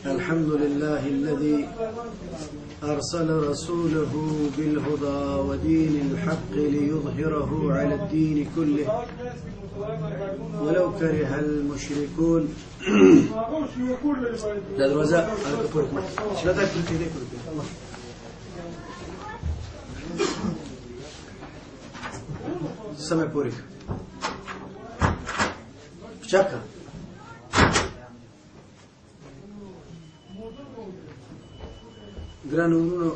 الحمد لله الذي أرسل رسوله بالهدى ودين الحق ليظهره على الدين كله ولو كره المشركون. سمع پوری چکا گرانورونو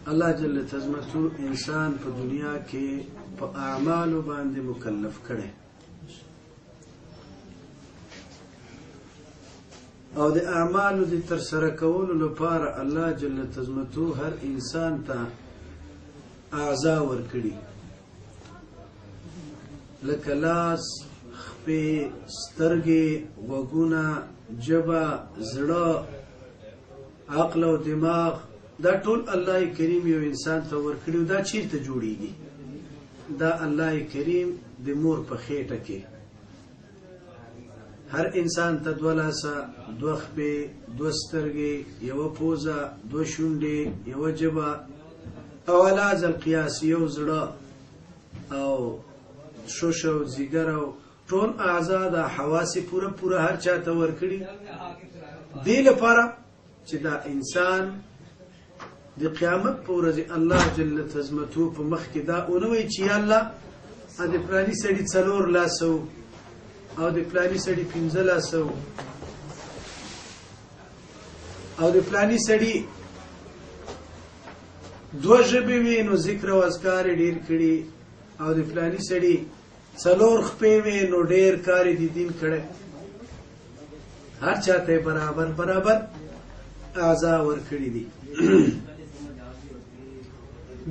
الله جل تزمتو انسان په دنیا کې په اعمالو باندې مکلف کړي او د اعمالو د تر سره کولو لپاره الله جل تزمتو هر انسان ته اعضاء ورکړي لکه لاس، خپې، سترګې، غوږونه، جبه، زړه، عقل او دماغ، دا ټول الله کریم یو انسان ته ورکړي. دا چیرته جوړیږي؟ دا الله کریم د مور په خېټه کې هر انسان ته دوه لاسه، دوه خپې، دوه سترګې، یوه پوزه، دوه شونډې، یوه جبه او علاج القیاس یو زړه او شوش او ځیګر او ټول اعضاء د حواس پوره هر چاته ورکړي دې لپاره چې دا انسان د قیامت په ورځ الله جل تزمتو په مخ کې دا اونوي چې الله د فلاني سړي 4 لاسو او د فلاني سړي 15 لاسو او د فلاني سړي 2 ژبې وي نو ذکر او اذکار ډیر کړي او د فلاني سړي 4 خپې وي نو ډیر کار دي دین کړي. هر چاته برابر اعضاء ورکړي دي.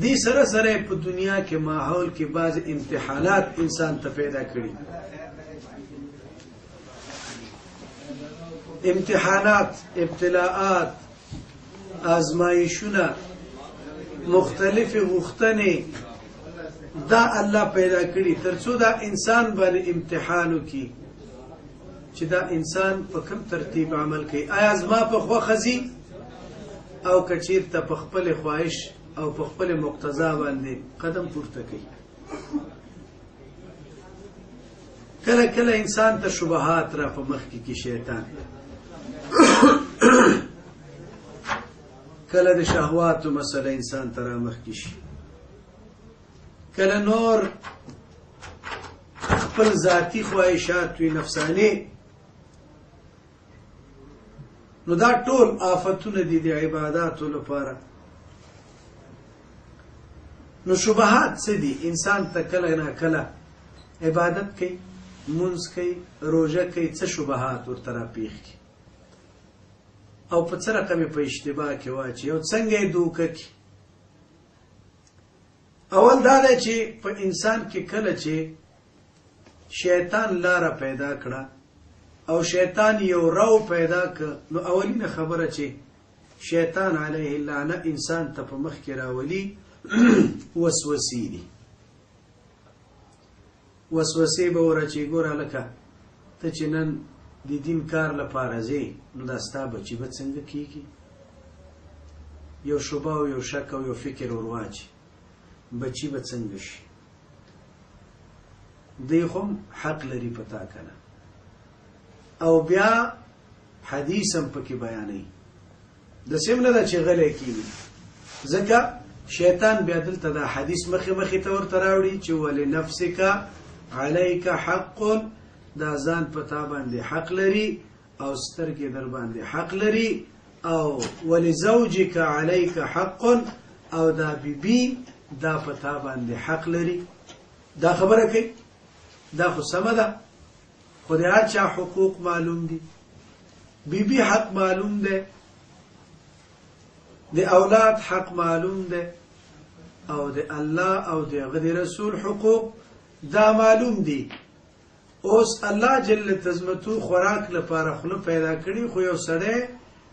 دې سره په دنیا کې ماحول کې بعض امتحانات انسان ته پیدا کړي. امتحانات، ابتلاءات، آزمایشونه، مختلف غوښتنې دا الله پیدا کړي ترڅو دا انسان باندې امتحانو کې چې دا انسان په کوم ترتیب عمل کوي. آیا زما په خوا خزي او کچیر ته په خپل خواهش او په خپل مقتضا باندې قدم پورته کوي. کله انسان ته شبهات را په مخ کې شیطان کله د شهواتو مسله انسان ته را مخ کې شي، کله نور خپل ذاتی خواهشات وي نفسانی. نو دا ټول آفتونه دي د عباداتو لپاره. نو شبهات څه دي؟ انسان ته کله نه کله عبادت کوي، منځ کوي، روژه کوي، څه شبهات ورته راپېښ کړي او په څه رقم په اشتباه کې واچي او څنګه یې دوکه کړي. اول دا دی چې په انسان کې کله چې شیطان لاره پیدا کړه او شیطان یو رو پیدا کړ، نو اولینه خبره چې شیطان علیه اللعنه انسان ته په مخ کې راولي وسوسې دي. وسوسې به ورچې ګوره لکه ته چې نن د دین کار لپاره ځې نو دا ستا بچي به څنګه کېږي؟ یو شبه او یو شک او یو فکر ورواچي بچی به څنګه شي؟ دی خو حق لري پتا کنه. او بیا حدیث هم پکې بیانوي د سیم نه ده چې غلی کېږي، ځکه شیطان بیا دلته دا حدیث مخې ته ورته راوړي چې ولنفسک علیک حق، دا ځان په تا باندې حق لري او سترګې در باندې حق لري، او ولزوجک علیک حق، او دا بیبي دا پتا باندې حق لري. دا خبره کوي، دا خو سمه ده، خو د هر چا حقوق معلوم دي. بیبي حق معلوم ده، د اولاد حق معلوم ده، او د الله او د رسول حقوق دا معلوم دي. اوس الله جل تزمتو خوراک لپاره خوله پیدا کړي، خو یو سړی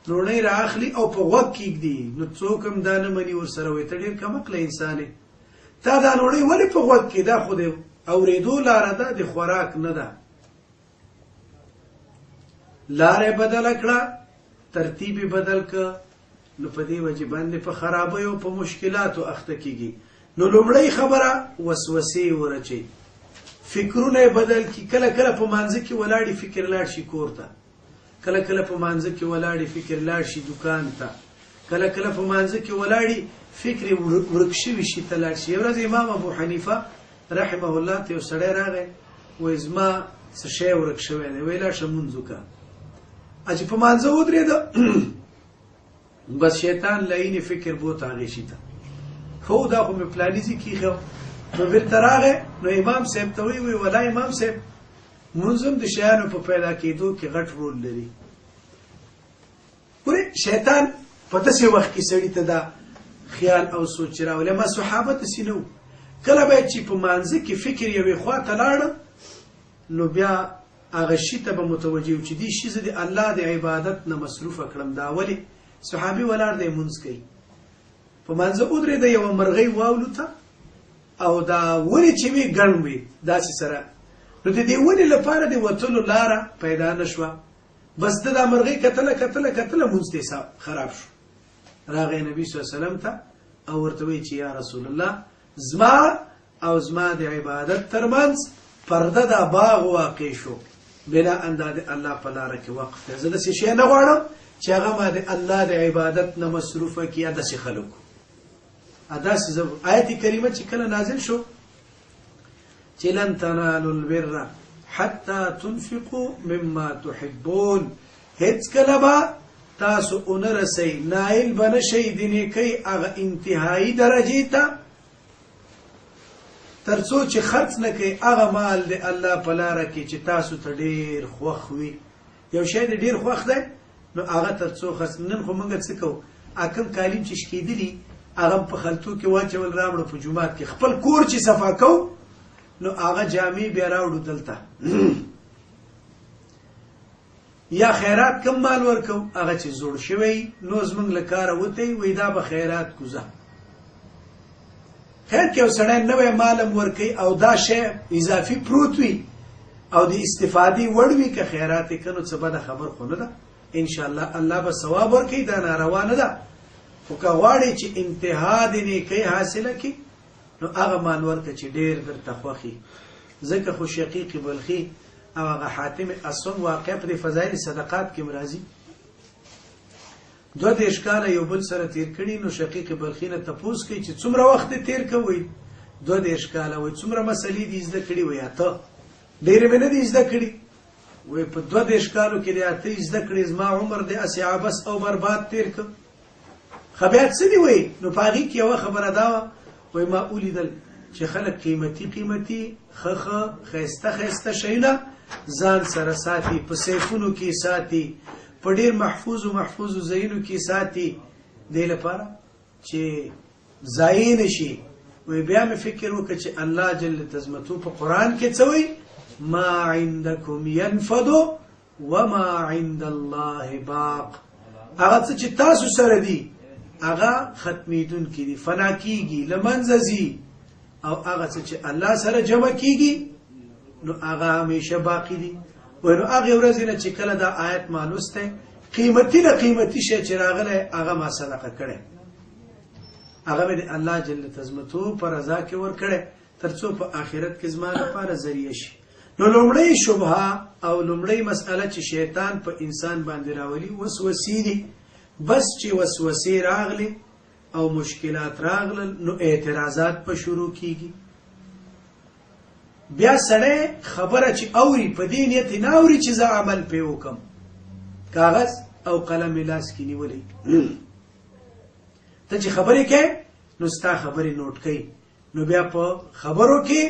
لوڼۍ رااخلي او په غوږ کېږدي، نو څوک هم دا نه مني ورسره. وایي ته ډېر کم عقله انسان یې، تا دا لوڼۍ ولې په غوږ کې؟ دا خو د اوریدو لاره ده د خوراک نه ده لاره بدل کړه ترتیب بدل ک نو په دې وجه باندې په خرابیو په مشکلاتو اخته کیږي نو لومړی خبره وسوسې ورچي فکرونه بدل کی کله کله په مانځ کې ولاړی فکر لاړ شي کور ته کله کله په مانځ کې ولاړی فکر لاړ شي دکان ته کله کله په مانځ کې ولاړی فکر ورکشي شي تلاړ شي ورځ امام ابو حنیفه رحمه الله ته سړی راغی و ازما څه شی ورکشوي دی ویلا شمونځو کا اج په مانځ ودرېده بس شیطان لعین فکر بوت آگے شیتا خو دا خو می پلانیزی کی خو نو برتراغه نو امام صاحب ته وی ولا امام صاحب منظم د شیانو په پیدا کېدو کې غټ رول لري ګوره شیطان په داسې وخت کې سړی ته دا خیال او سوچ راولي ما صحابه ته سينو کله به چې په مانځ کې فکر یوې خوا ته لاړ نو بیا هغه شی ته به متوجه چې دي شی د الله د عبادت نه مصروف کړم دا ولی صحابي ولار د مونږ کوي په منځ اودري د یو مرغۍ واولوته او دا ونی چې وی ګڼ وي داسې سره نو د دې ونی لپاره د وتلو لاره پیدا نشوه بس د مرغۍ کتله مونږ ته خراب شو راغی نبی صلی الله علیه وسلم ته او ورته وی چې یا رسول الله زما د عبادت ترمنځ پرده د باغ واقع شو بلا انداد الله په لار کې وقت زه د شي نه غواړم چې هغه ما د الله د عبادت نه مصروفه کیا د خلکو اداس آیت کریمه چې کله نازل شو چې لن تنالوا البر حتى تنفقوا مما تحبون هیڅ کله به تاسو اونرسئ نائل بنشئ د نیکۍ هغه انتهایی درجې ته تر څو چې خرڅ نه کوي هغه مال د الله په لاره کې چې تاسو ته ډیر خوښ وي یو شی د ډیر خوښ دی نو هغه تر څو خرڅ نن خو موږ څه کوو اکم کالیم چې شکېدلی هغه په خلطو کې واچول راوړو په جومات کې خپل کور چې صفا کو نو هغه جامې بیا راوړو دلته یا خیرات کم مال ورکو هغه چې زوړ شوی نو زمونږ له کاره وتی وای دا به خیرات کوزه خیر کې وسړی نوې مالم ورکي او دا شی اضافي پروت وي او د استفادې وړ وي که خیرات کنو څه بده خبر خو نه ده ان شاء الله به ثواب ورکي دا ناروا نه ده خو که غواړي چې انتها د نیکۍ حاصله کړي نو هغه مال ورکه چې ډېر درته خوښي ځکه خو شقیق بلخي او هغه حاتم اصم واقع په فضایل صدقات کې مرাজি 22 کاله یو بل سره تیر کړي نو شقیق بلخي نه تپوس کوي چې څومره وخت تیر کوي 22 کاله وي څومره مسلې دي زده کړي وي اته ډېر مې نه دي زده کړي وي په 22 کالو کې اته زده کړي زما عمر د اسعابس او برباد تیر ک خبرت څه دی وي نو پاغي کې یو خبره دا وي ما اولیدل چې خلک قیمتي خخه خيسته شینا ځان سره ساتي په سیفونو کې ساتي په ډیر محفوظ زینو کې ساتي د لپاره چې زاین شي وي بیا مې فکر وکړ چې الله جل تزمتو په قران کې څه وي ما عندكم ينفد وما عند الله باق هغه چې تاسو سره دي هغه ختمیدون کې دي فنا کیږي لمنځي او هغه چې الله سره جمع کیږي نو هغه همیشه باقی دي ورو هغه ورځ نه چې کله دا آیت مانوسته قیمتي شی چې راغله هغه ما صدقه کړي هغه به الله جل تزمتو پر رضا کې ور کړي ترڅو په آخرت کې زما لپاره ذریعہ شي نو لومړی شبهه او لومړی مسأله چې شیطان په انسان باندې راولي وسوسې دي بس چې وسوسې راغلي او مشکلات راغلل نو اعتراضات په شروع کیږي بیا سړی خبره چې اوري په دې نیت نه اوري چې زه عمل پې وکم کاغذ او قلم لاس کې نیولې ته چې خبرې کوي نو ستا خبرې نوٹ کوي نو بیا په خبرو کې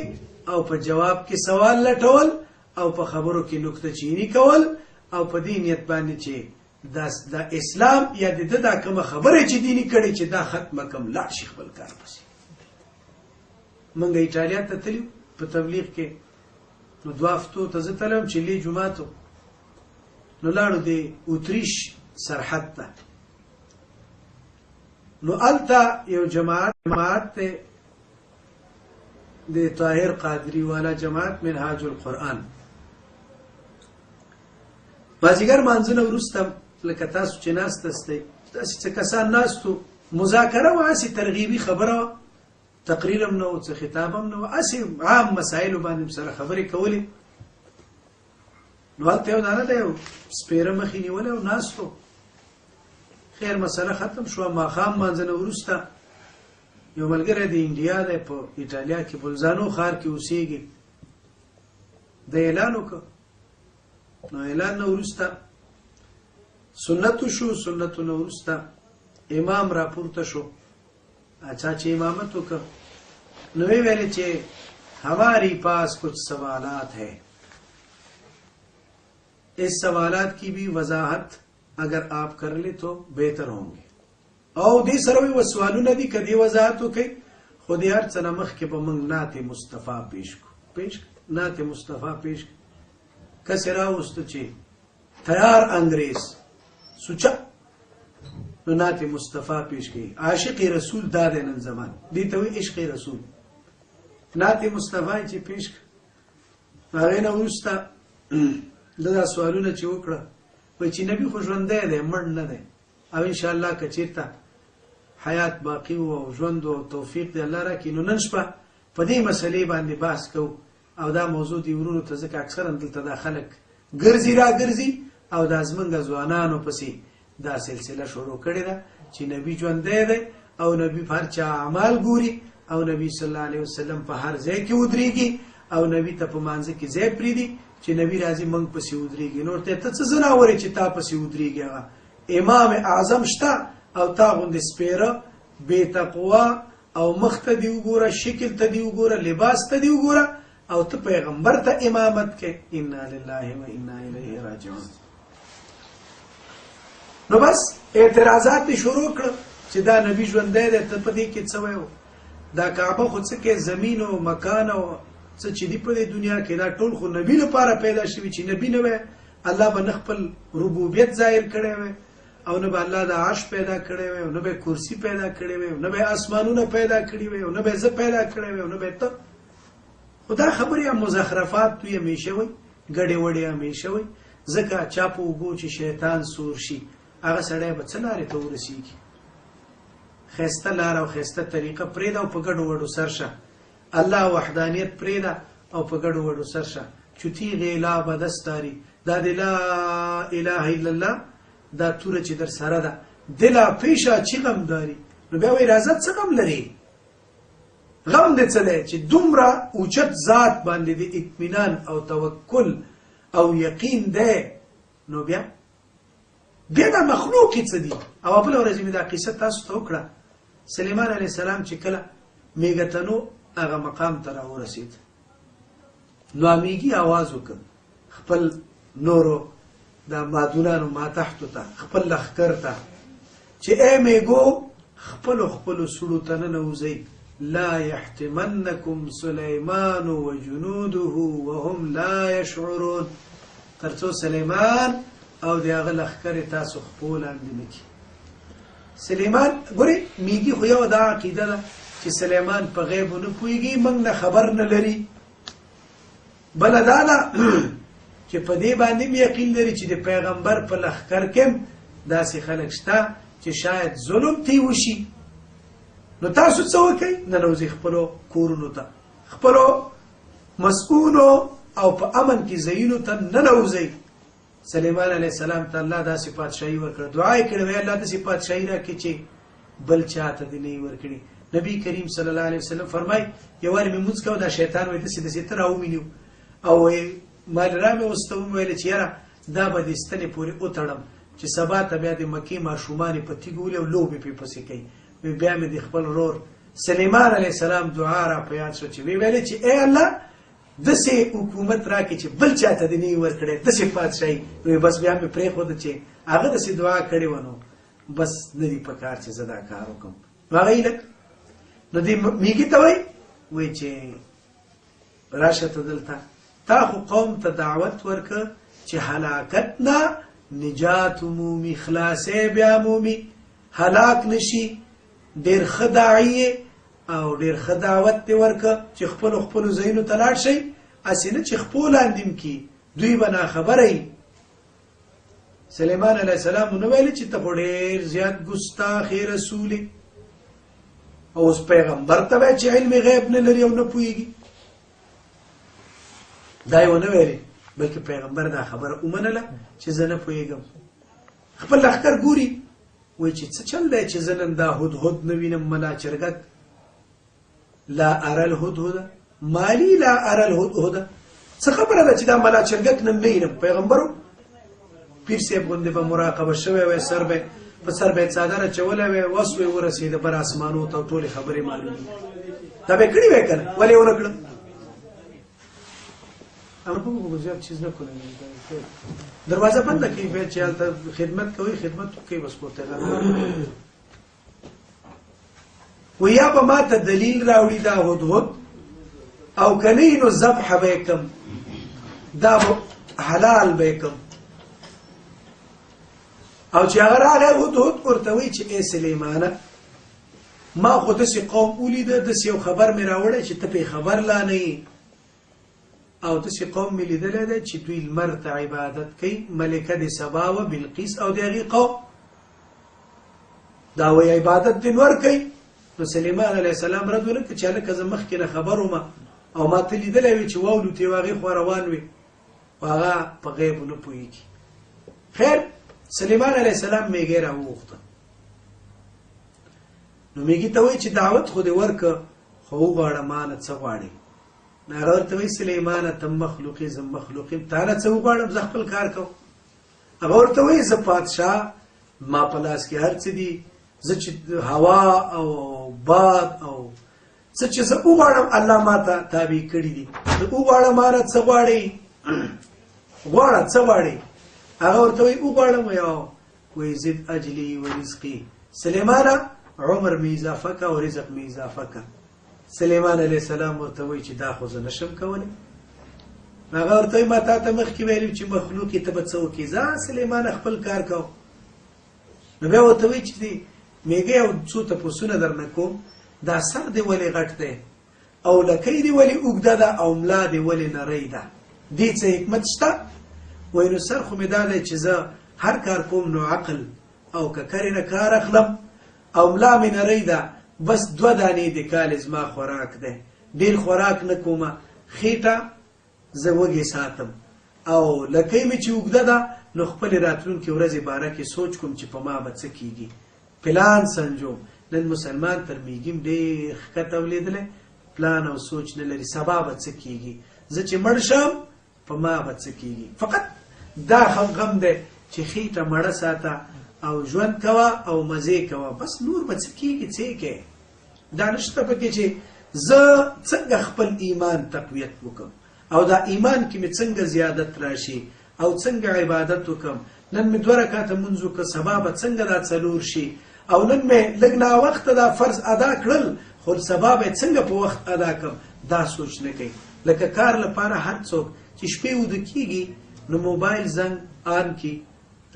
او په جواب کې سوال لټول او په خبرو کې نکته چینی کول او په دې نیت باندې چې دا اسلام یا د کومه خبره چې دینی کړي چې دا ختمه کم لا شي خپل کار پسې مونږ ایټالیا ته تلو په تبلیغ کې نو دوه هفتو ته زه تلم چې لې جمعاتو نو لاړو دی اوتریش سرحد ته نو الته یو جماعت ته د طاهر قادری والا جماعت منهاج القرآن مازیګر مانځنه وروسته لکه تاسو چې ناست استئ داسې څه کسان ناستو مذاکره وه هسې ترغیبي خبره وه تقریر هم نه و څه خطاب هم نه و هسې عام مسایلو باندې سره خبرې کولې نو هلته یو دانه دی یو سپېره مخې نیولی او ناستو خیر مسله ختم شوه ماښام مانځنه وروسته یو ملګری د انډیا دی په ایټالیا کې بلزانو ښار کې اوسېږي د اعلان وکړ نو اعلان نه وروسته سنتو شو سنتو نه وروسته امام راپورته شو اچھا چې امامت وکړ نو وی ویلې چې ہماری پاس کچھ سوالات ہے اس سوالات کی بھی وضاحت اگر آپ کر لیں تو بہتر ہوں گے او دې سره وی سوالونه دي کدی وضاحت وکړي خو دې هر څه نه مخکې به موږ نعت مصطفی پیش نعت مصطفی پیش کسې راوستو چې تیار انګریز سوچا نو نعت مصطفی پیش کړي عاشق رسول دا دی نن زمان دې ته وی عشق رسول نعت مصطفی چې پیش هغې نه وروسته دا سوالونه چې وکړه وایي چې نبي خو ژوندی دی مړ نه دی او انشاءالله که چېرته حیات باقی و او ژوند و توفیق دی الله راکړي نو نن شپه په دې مسلې باندې بحث کوو او دا موضوع دی ورونو ته ځکه اکثرا دلته دا خلک ګرځي راګرځي او دا زمونږ ځوانانو پسې دا سلسله شروع کړې ده چې نبي ژوندی دی او نبي په هر چا اعمال ګوري او نبي صلی الله علیه وسلم په هر ځای کې ودرېږي او نبي ته په مانځه کې ځای پرېږدي چې نبي راځي موږ پسې ودرېږي نور ته څه ځناور چې تا پسې ودرېږي هغه امام اعظم شته او تا غوندې سپېره بې تقوا او مخ ته دې وګوره شکل ته دې وګوره لباس ته دې وګوره او ته پیغمبر ته امامت کې انا لله و انا الیه راجعون نو بس اعتراضات شروع کړ چې دا نبی ژوندی دی ته په دې کې څه وایو دا کعبه خو څه کې زمین او مکان او څه چې دی په دې دنیا کې دا ټول خو نبی لپاره پیدا شوي چې نبی نه وای الله به نه خپل ربوبیت ظاهر کړی وای او نه به الله د عرش پیدا کړی وای او نه به کرسی پیدا کړی وای او نه به اسمانونه پیدا کړی وای او نه به زه پیدا کړی وای او نه به ته خدا خبرې هم مزخرفات توی همیشه وای ګډې وړې همیشه وای ځکه چا په اوبو چې شیطان سور شي هغه سړی به څه لارې ته ورسېږي خیسته لار او خیسته طریقه پرېږده او په ګډو وډو سر شه الله وحدانیت پرېږده او په ګډو وډو سر شه چوتي غیلا به دستاري دا د لا اله الا الله دا توره چې در سره ده دلا پیشه چې غم داري نو بیا وایي راځه څه غم لري غم دې څه دی چې دومره اوچت ذات باندې د اطمینان او توکل او یقین دی نو بیا دا مخلوقی څه دي او بله ورځ مې دا قصه تاسو ته وکړه سلیمان علیه السلام چې کله میږتنو هغه مقام ته راورسېد نو میږي آواز وکړ خپل نورو دا مادونانو ما تحتو ته خپل لښکر ته چې ای میږو خپلو سړو ته ننوځئ لا يحتمنكم سليمان وجنوده وهم لا يشعرون تر څو سلیمان او دی هغه لښکرې تاسو خپل لاندې نه کړي سلیمان ګورې میږي خو یو دا عقیده ده چې سلیمان په غیبو نه پوهېږي موږ نه خبر نه لري بله دا ده چې په دې باندې م یقین لري چې د پیغمبر په لښکر کې داسې خلک شته چې شاید ظلم تی وشي نو تاسو څه وکئ ننوځئ خپلو کورونو ته خپلو مسکونو او په امن کې ځایونو ته ننوځئ سلیمان علیه السلام ته الله داسې پادشاهي ورکړه دعا یې کړې وی الله داسې پادشاهي راکړي چې بل چاته دې نه یې ورکړي نبی کریم صلی الله علیه وسلم فرمای یو وارې مې لمونځ کوه دا شیطان وایي داسې ته راومینیو او مال را مې ورته وویل چې یاره دا به دې ستنې پورې وتړم چې سبا ته بیا د مکې ماشومان یې په تیږو ولي او لوبې پې پسې کوي بیا مې د خپل ورور سلیمان علیه السلام دعا را په یاد شوه چې ویې ویلې چې ای الله داسې حکومت راکړي چې بل چاته دې نه وي ورکړی داسې پادشاهي بس بیا مې پرېښوده چې هغه داسې دعا کړې وه نو بس نه دي په کار چې زه دا کار وکړم نو هغه یې نو دې میږي ته وایي چې راشه ته دلته تا خو قوم ته دعوت ورکړه چې هلاکت نه نجات مومي خلاصې بیا مومي هلاک نشي ډېر ښه داعي او ډیر ښه دعوت دی ورکه چې خپل ځایونو ته لاړ شي اسې نه چې خپل اندیم کی دوی به نه خبره سليمان عليه السلام نو ویل چې ته ډیر زیات ګستاخ رسول او اوس پیغمبر ته چې علم غیب نه لري او نه پوهیږي دا یو نه ویلي بلکې پیغمبر دا خبره ومنله چې زه نه پوهیږم خپل لښکر ګوري وایي چې څه چل دی چې زه نن دا هدهد نه وینم ملا چرګک لا ارى الهدهد مالي لا ارى الهدهد څه خبره ده چې دا ملا چرګک نن نه وینم پیغمبرو پیر صاحب غوندې به مراقبه شوی وای سر به په سر به څادر چولی وای وس وی ورسېده بر اسمانو ته ټولې خبرې معلومې دا به کړي وای کنه ولې ونه کړم اما په زیات چیز نه کولی دروازه بنده کړئ بیا چې هلته خدمت کوئ خدمت وکړئ بس پورته و یا به ما ته دلیل راوړي دا هدهد او که نه نو ذبح به یې کړم دا به حلال به یې کړم او چې هغه راغی هدهد ورته وایي چې ای سلیمانه ما خو داسې قوم ولیده داسې یو خبر مې راوړی چې ته پرې خبر لا نه یې او داسې قوم مې لیدلی دی چې دوی لمر ته عبادت کوي ملکه د سبا وه بلقیس او د هغې قوم دا وایي عبادت د نور کوي نو سلیمان علیه السلام رد ونه کړ چې هلکه زه مخکې نه خبر ومه او ما ته لیدلی وي چې والوتې و هغې خوا روان وي خو هغه په غیبو نه پوهېږي خیر سلیمان علیه السلام میږی راوغوښته نو میږي ته وایي چې دعوت خو دې ورکه خو وغواړه ما نه څه غواړې نو هغه ورته وایي سلیمانه ته مخلوق یې زه مخلوق یم تا نه څه وغواړم زه خپل کار کوم هغه ورته وایي زه پادشاه ما په لاس کې هر څه دي زه چې هوا او باد او څه چې زه وغواړم الله ما ته تابع کړي دي زه وغواړم ما نه څه غواړې غواړه څه غواړې هغه ورته وایي وغواړم یا وایي زد اجلي و رزقي سلیمانه عمر مې اضافه که او رزق مې اضافه که سلیمان علیه السلام ورته وایي چې دا خو زه نشم کولی هغه ورته وایي ما تا ته مخکې ویلي چې مخلوق یې ته به څه وکړې ځه سلیمانه خپل کار کو نو بیا ورته وایي چې دی میږی او څو تپوسونه درنه کوم دا سر دی ولې غټ دی او لکۍ دی ولې اوږده ده او ملا دی ولې نری ده دې څه حکمت شته وایي نو سر خو مې دا دی چې زه هر کار کوم نو عقل او که کرې نه کار اخلم او ملا مې نری ده بس 2 دانې د کال زما خوراک دی ډېر خوراک نه کومه خېټه زه وږې ساتم او لکۍ مې چې اوږده ده نو خپلې راتلونکې ورځې باره کې سوچ کوم چې په ما به څه کېږي پلان سنجوم نن مسلمان تر میږیم ډېر ښکته ولیدلی پلان او سوچ نه لري سبا به څه کېږي زه چې مړ شم په ما به څه کېږي فقط دا غم دی چې خېټه مړه ساته او ژوند کوه او مزې کوه بس نور به څه کېږي څه کې دا نشته پکې چې زه څنګه خپل ایمان تقویت وکړم او دا ایمان کې مې څنګه زیادت راشي او څنګه عبادت وکړم نن مې 2 رکعاته لمونځ وکړه سبا به څنګه دا 4 شي او نن مې لږ ناوخته دا فرض ادا کړل خو سبا به څنګه په وخت ادا کړم دا سوچ نه کوي لکه کار لپاره هر څوک چې شپې وده کېږي نو موبایل زنګ آن کی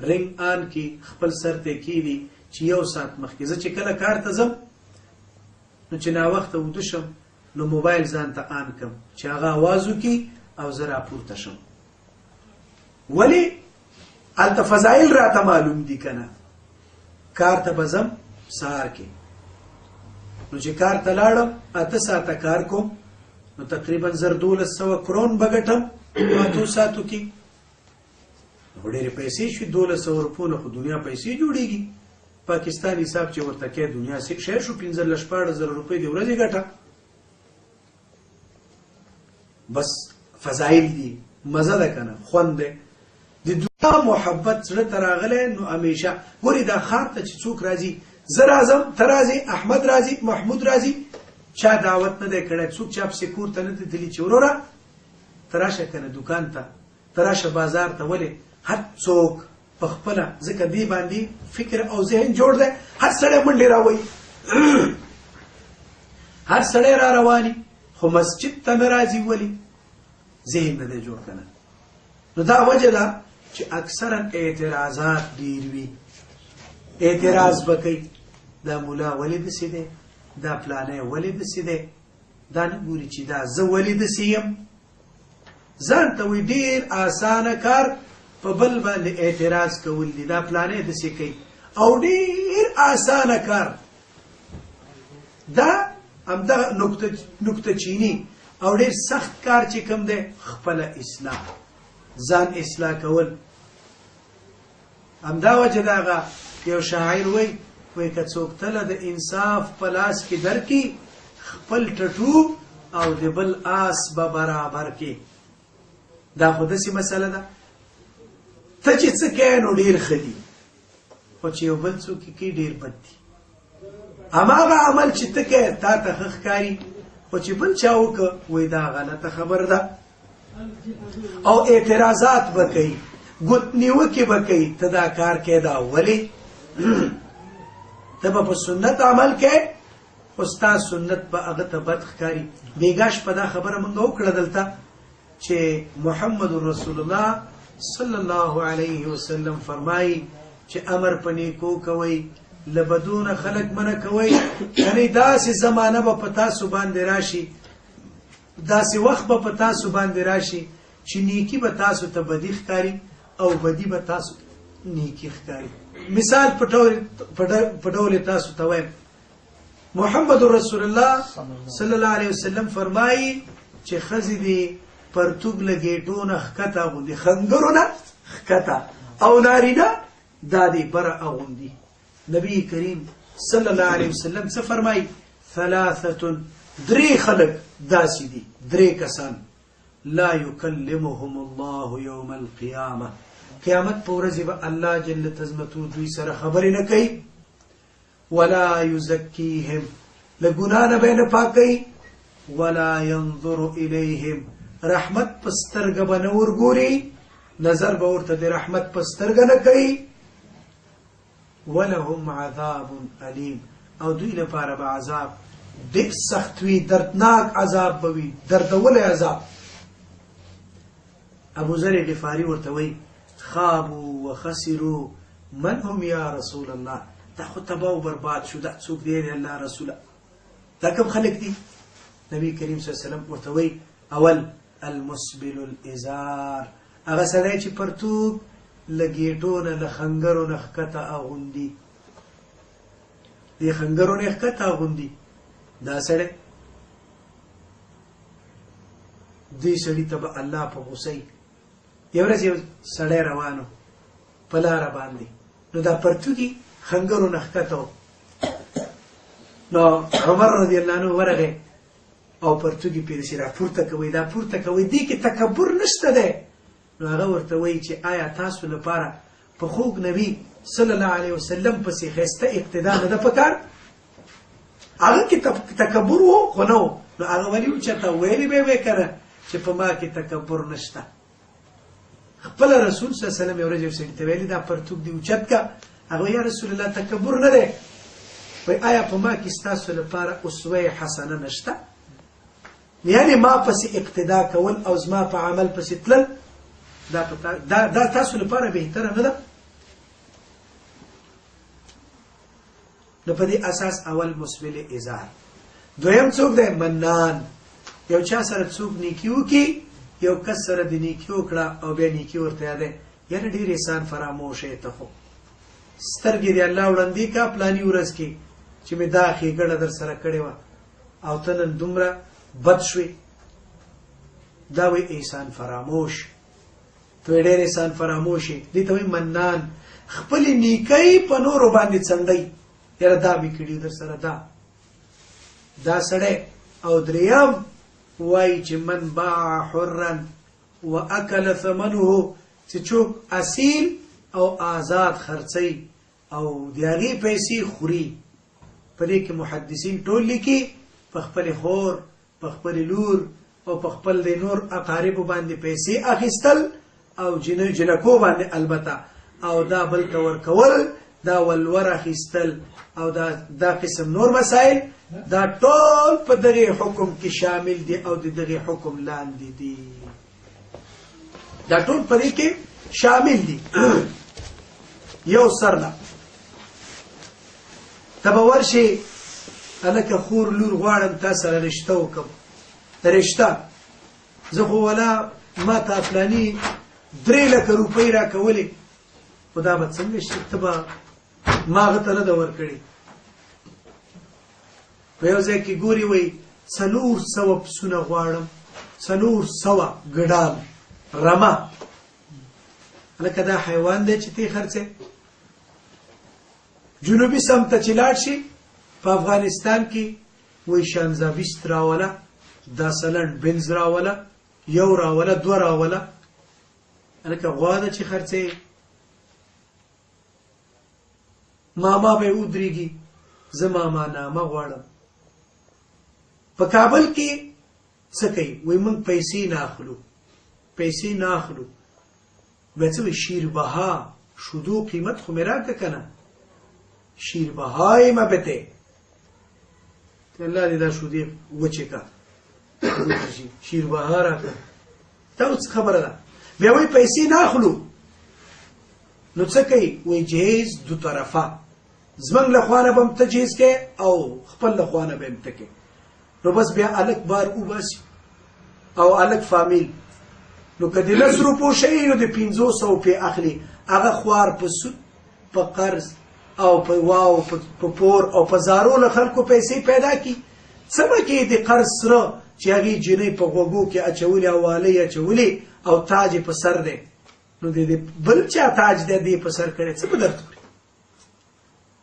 رنګ آن کی خپل سر ته کېږي چې 1 ساعت مخکې زه چې کله کار ته ځم نو چې ناوخته وده شم نو موبایل ځان ته آن کړم چې هغه اواز وکړي او زه راپورته شم ولی هلته فضایل راته معلوم دي که نه کار ته به ځم سهار کې نو چې کار ته لاړم 8 ساعته کار کوم نو تقریبا 1200 کرون به ګټم 8 ساعتو کې نو ډېرې پیسې شوي 1200 روپونه خو دنیا پیسې جوړېږي پاکستان حساب چې ورته کې دنیا شی شو 15,000 روپۍ د ورځې ګټه بس فضایل دي مزه ده کنه خوند ده د دنیا محبت سره تراغله نو همیشه ګوري دا خاط ته چې څوک راځي زه راځم ته راځي احمد راځي محمود راځي چا دعوت نه دی کړی څوک چا پسې کور ته نه دی تللی چې وروره تراشه کنه دکان ته تراشه بازار ته ولې هر څوک په خپله ځکه دې باندې فکر او ذهن جوړ دی هر سړی منډې راوایي هر سړی را رواني خو مسجد ته نه راځي ولې ذهن نه دی جوړ کنه نو دا وجه ده چې اکثرا اعتراضات ډیر وي اعتراض وکړي دا مولا ولې داسې دی دا پلانې ولې داسې دی دا نه ګوري چې دا زه ولې داسې یم ځان ته وایي ډېر اسانه کار په بل باندې اعتراض کول دي دا پلانې داسې کوي او ډېر اسانه کار دا همدغه نکته چینی او ډېر سخت کار چې کوم دی خپله اصلاح ځان اصلاح کول همدا وجه د هغه یو شاعر وایي که څوک تله د انصاف په لاس کې درکړي خپل ټټو او د بل آس به برابر کې دا خو داسې مسله ده ته چې څه کوې نو ډېر ښه دي خو چې یو بل څوک یې کوي ډېر بد دي هماغه عمل چې ته کوې تا ته ښه ښکاري خو چې بل چا وکړه وایي دا غلطه خبر ده او اعتراضات به کوي ګوت نیوکې به کوي ته دا کار کوې دا ولې ته به په سنت عمل کوې خو ستا سنت به هغه ته بد ښکاري بېګا شپه دا خبره موږ وکړه دلته چې محمد رسول الله صلی الله علیه وسلم فرمایي چې امر په نیکو کوئ له بدو نه خلک منع کوئ یعنې داسې زمانه به په تاسو باندې راشي داسې وخت به په تاسو باندې راشي چې نیکي به تاسو ته بدي ښکاري او بدي به تاسو نیکي ښکاري مثال په ډول تاسو ته وایم محمد رسول الله صلی الله علیه وسلم فرمایي چې ښځې دې پرتوګ له ګېټو نه ښکته اغوندي خنګرو نه ښکته او نارینه دا دې بره اغوندي نبی کریم صلی الله علیه وسلم څه فرمایي ثلاثة درې خلک داسې دي درې کسان لا یکلمهم الله یوم القیامه قیامت په ورځ به الله جل تزمتو دوی سره خبرې نه کوي ولا یزکیهم له ګناه نه به یې نه پاکوي ولا ینظر الیهم رحمت په سترګه به نه ورګوري نظر به ورته د رحمت په سترګه نه کوي ولهم عذاب علیم او دوی لپاره به عذاب ډېر سخت وي دردناک عذاب به وي دردولی عذاب ابو ذر غفاري ورته وایي خابوا وخسروا من هم یا رسول الله دا خو تباه و برباد شو دا څوک دی الله رسوله دا کوم خلک دي نبی کریم صلی الله علیه وسلم ورته وایي اول المسبل الازار هغه سړی چې پرتوب له ګېټو نه له خنګرو نه ښکته اغوندي دې خنګرو نه ښکته اغوندي دا سړی دې سړي ته به الله په غوسه وي یو ورځ یو سړی روانو په لاره باندې نو دا پرتوګي خنګرو نه ښکته و نو عمر رضی الله عنه ورغی او پرتوګي پرې داسې راپورته کوي دا پورته کوي دې کې تکبر نشته دی نو هغه ورته وایي چې آیا تاسو لپاره په خوږ نبي صلی الله علیه وسلم پسې ښایسته اقتدا نه ده پکار هغه کې تکبر و خو نه و نو هغه ولې و چېرته ویلې به یې که نه چې په ما کې تکبر نشته خپله رسول صلی الله علیه وسلم یو ورځ یو سړي ته ویلي دا پرتوګ دې اوچت که هغه یا رسول الله تکبر نه دی وایي آیا په ما کې ستاسو لپاره اسوه حسنه نشته یعنی ما پسې اقتدا کول او زما په عمل پسې تلل دا تاسو لپاره بهتره نه ده نو په دې اساس اول مسبل ازار دویم څوک دی منان یو چا سره څوک نیکي وکړي یو کس سره د نیکي وکړه او بیا نیکي ورته یادی یعنې ډېر احسان فراموش یې ته خو سترګې د الله وړاندې کا پلاني ورځ کې چې مې دا ښېګړه در سره کړې وه او ته نن دومره بد شوې دا وایي احسان فراموش ته ډېر احسان فراموش یې دې ته وایي منان خپلې نیکۍ په نورو باندې څنډئ یاره دا مې کړي در سره دا سړی او دریم وایي چې من باع حرا و اکل ثمنه چې څوک اصیل او آزاد خرڅوي او د هغې پیسې خوري په دې کې محدثین ټول لیکي په خپلې خور په خپلې لور او په خپل د نور اقاربو باندې پیسې اخیستل او جنکو باندې البته او دا بل ته ورکول دا ولور اخیستل او دا قسم نور مسائل دا ټول په دغه حکم کې شامل دي او د دغه حکم لاندې دي دا ټول په دې کې شامل دي یو سرنا تبه ورشي هلکه خور لور غواړم تا سره رشته وکړم رشته زه خو ولا ما ته فلاني 3 لکه روپۍ راکولې خو دا به څنګه شي ته به ما هغه ته نه ده ورکړې په یو ځای کې ګوري وایي 400 پسونه غواړم 400 ګډال رمه هلکه دا حیوان دی چې تی خرڅې جنوبي سمت ته چې لاړ شي په افغانستان کې وایي شانزابیست راوله دا سلنډ بنز راوله 1 راوله 2 راوله هلکه غوا ده چې خرڅې ماما به ودرېږي زه ماما نامه غواړم په کابل کې څه کوي وایي موږ پیسې نه اخلو پیسې نه اخلو بیا څه وایي شیربها شودو قیمت خو مې راکړه که نه شیربهای ما بته الله دې دا شودې وچې کا شیربها راکړه دا اوس خبره ده بیا وایي پیسې نه اخلو نو څه کوي وایي جهیز دو طرفه زمنګ له خوا نه به هم ته جهیز کې او خپل له خوا نه به هم ته کې نو بس بیا الک بار وباسي او الک فامیل نو که د 10 روپو شي نو د 500 پې اخلي هغه خوار په سود په قرض او په واو په پور او په زارو له خلکو پیسې پیدا کی څه به کې د قرض سره چې هغې جنۍ په غوږو کې اچولې او والۍ اچولې او تاج په سر دی نو د بل چا تاج دی دې په سر کړی څه به درته وکړي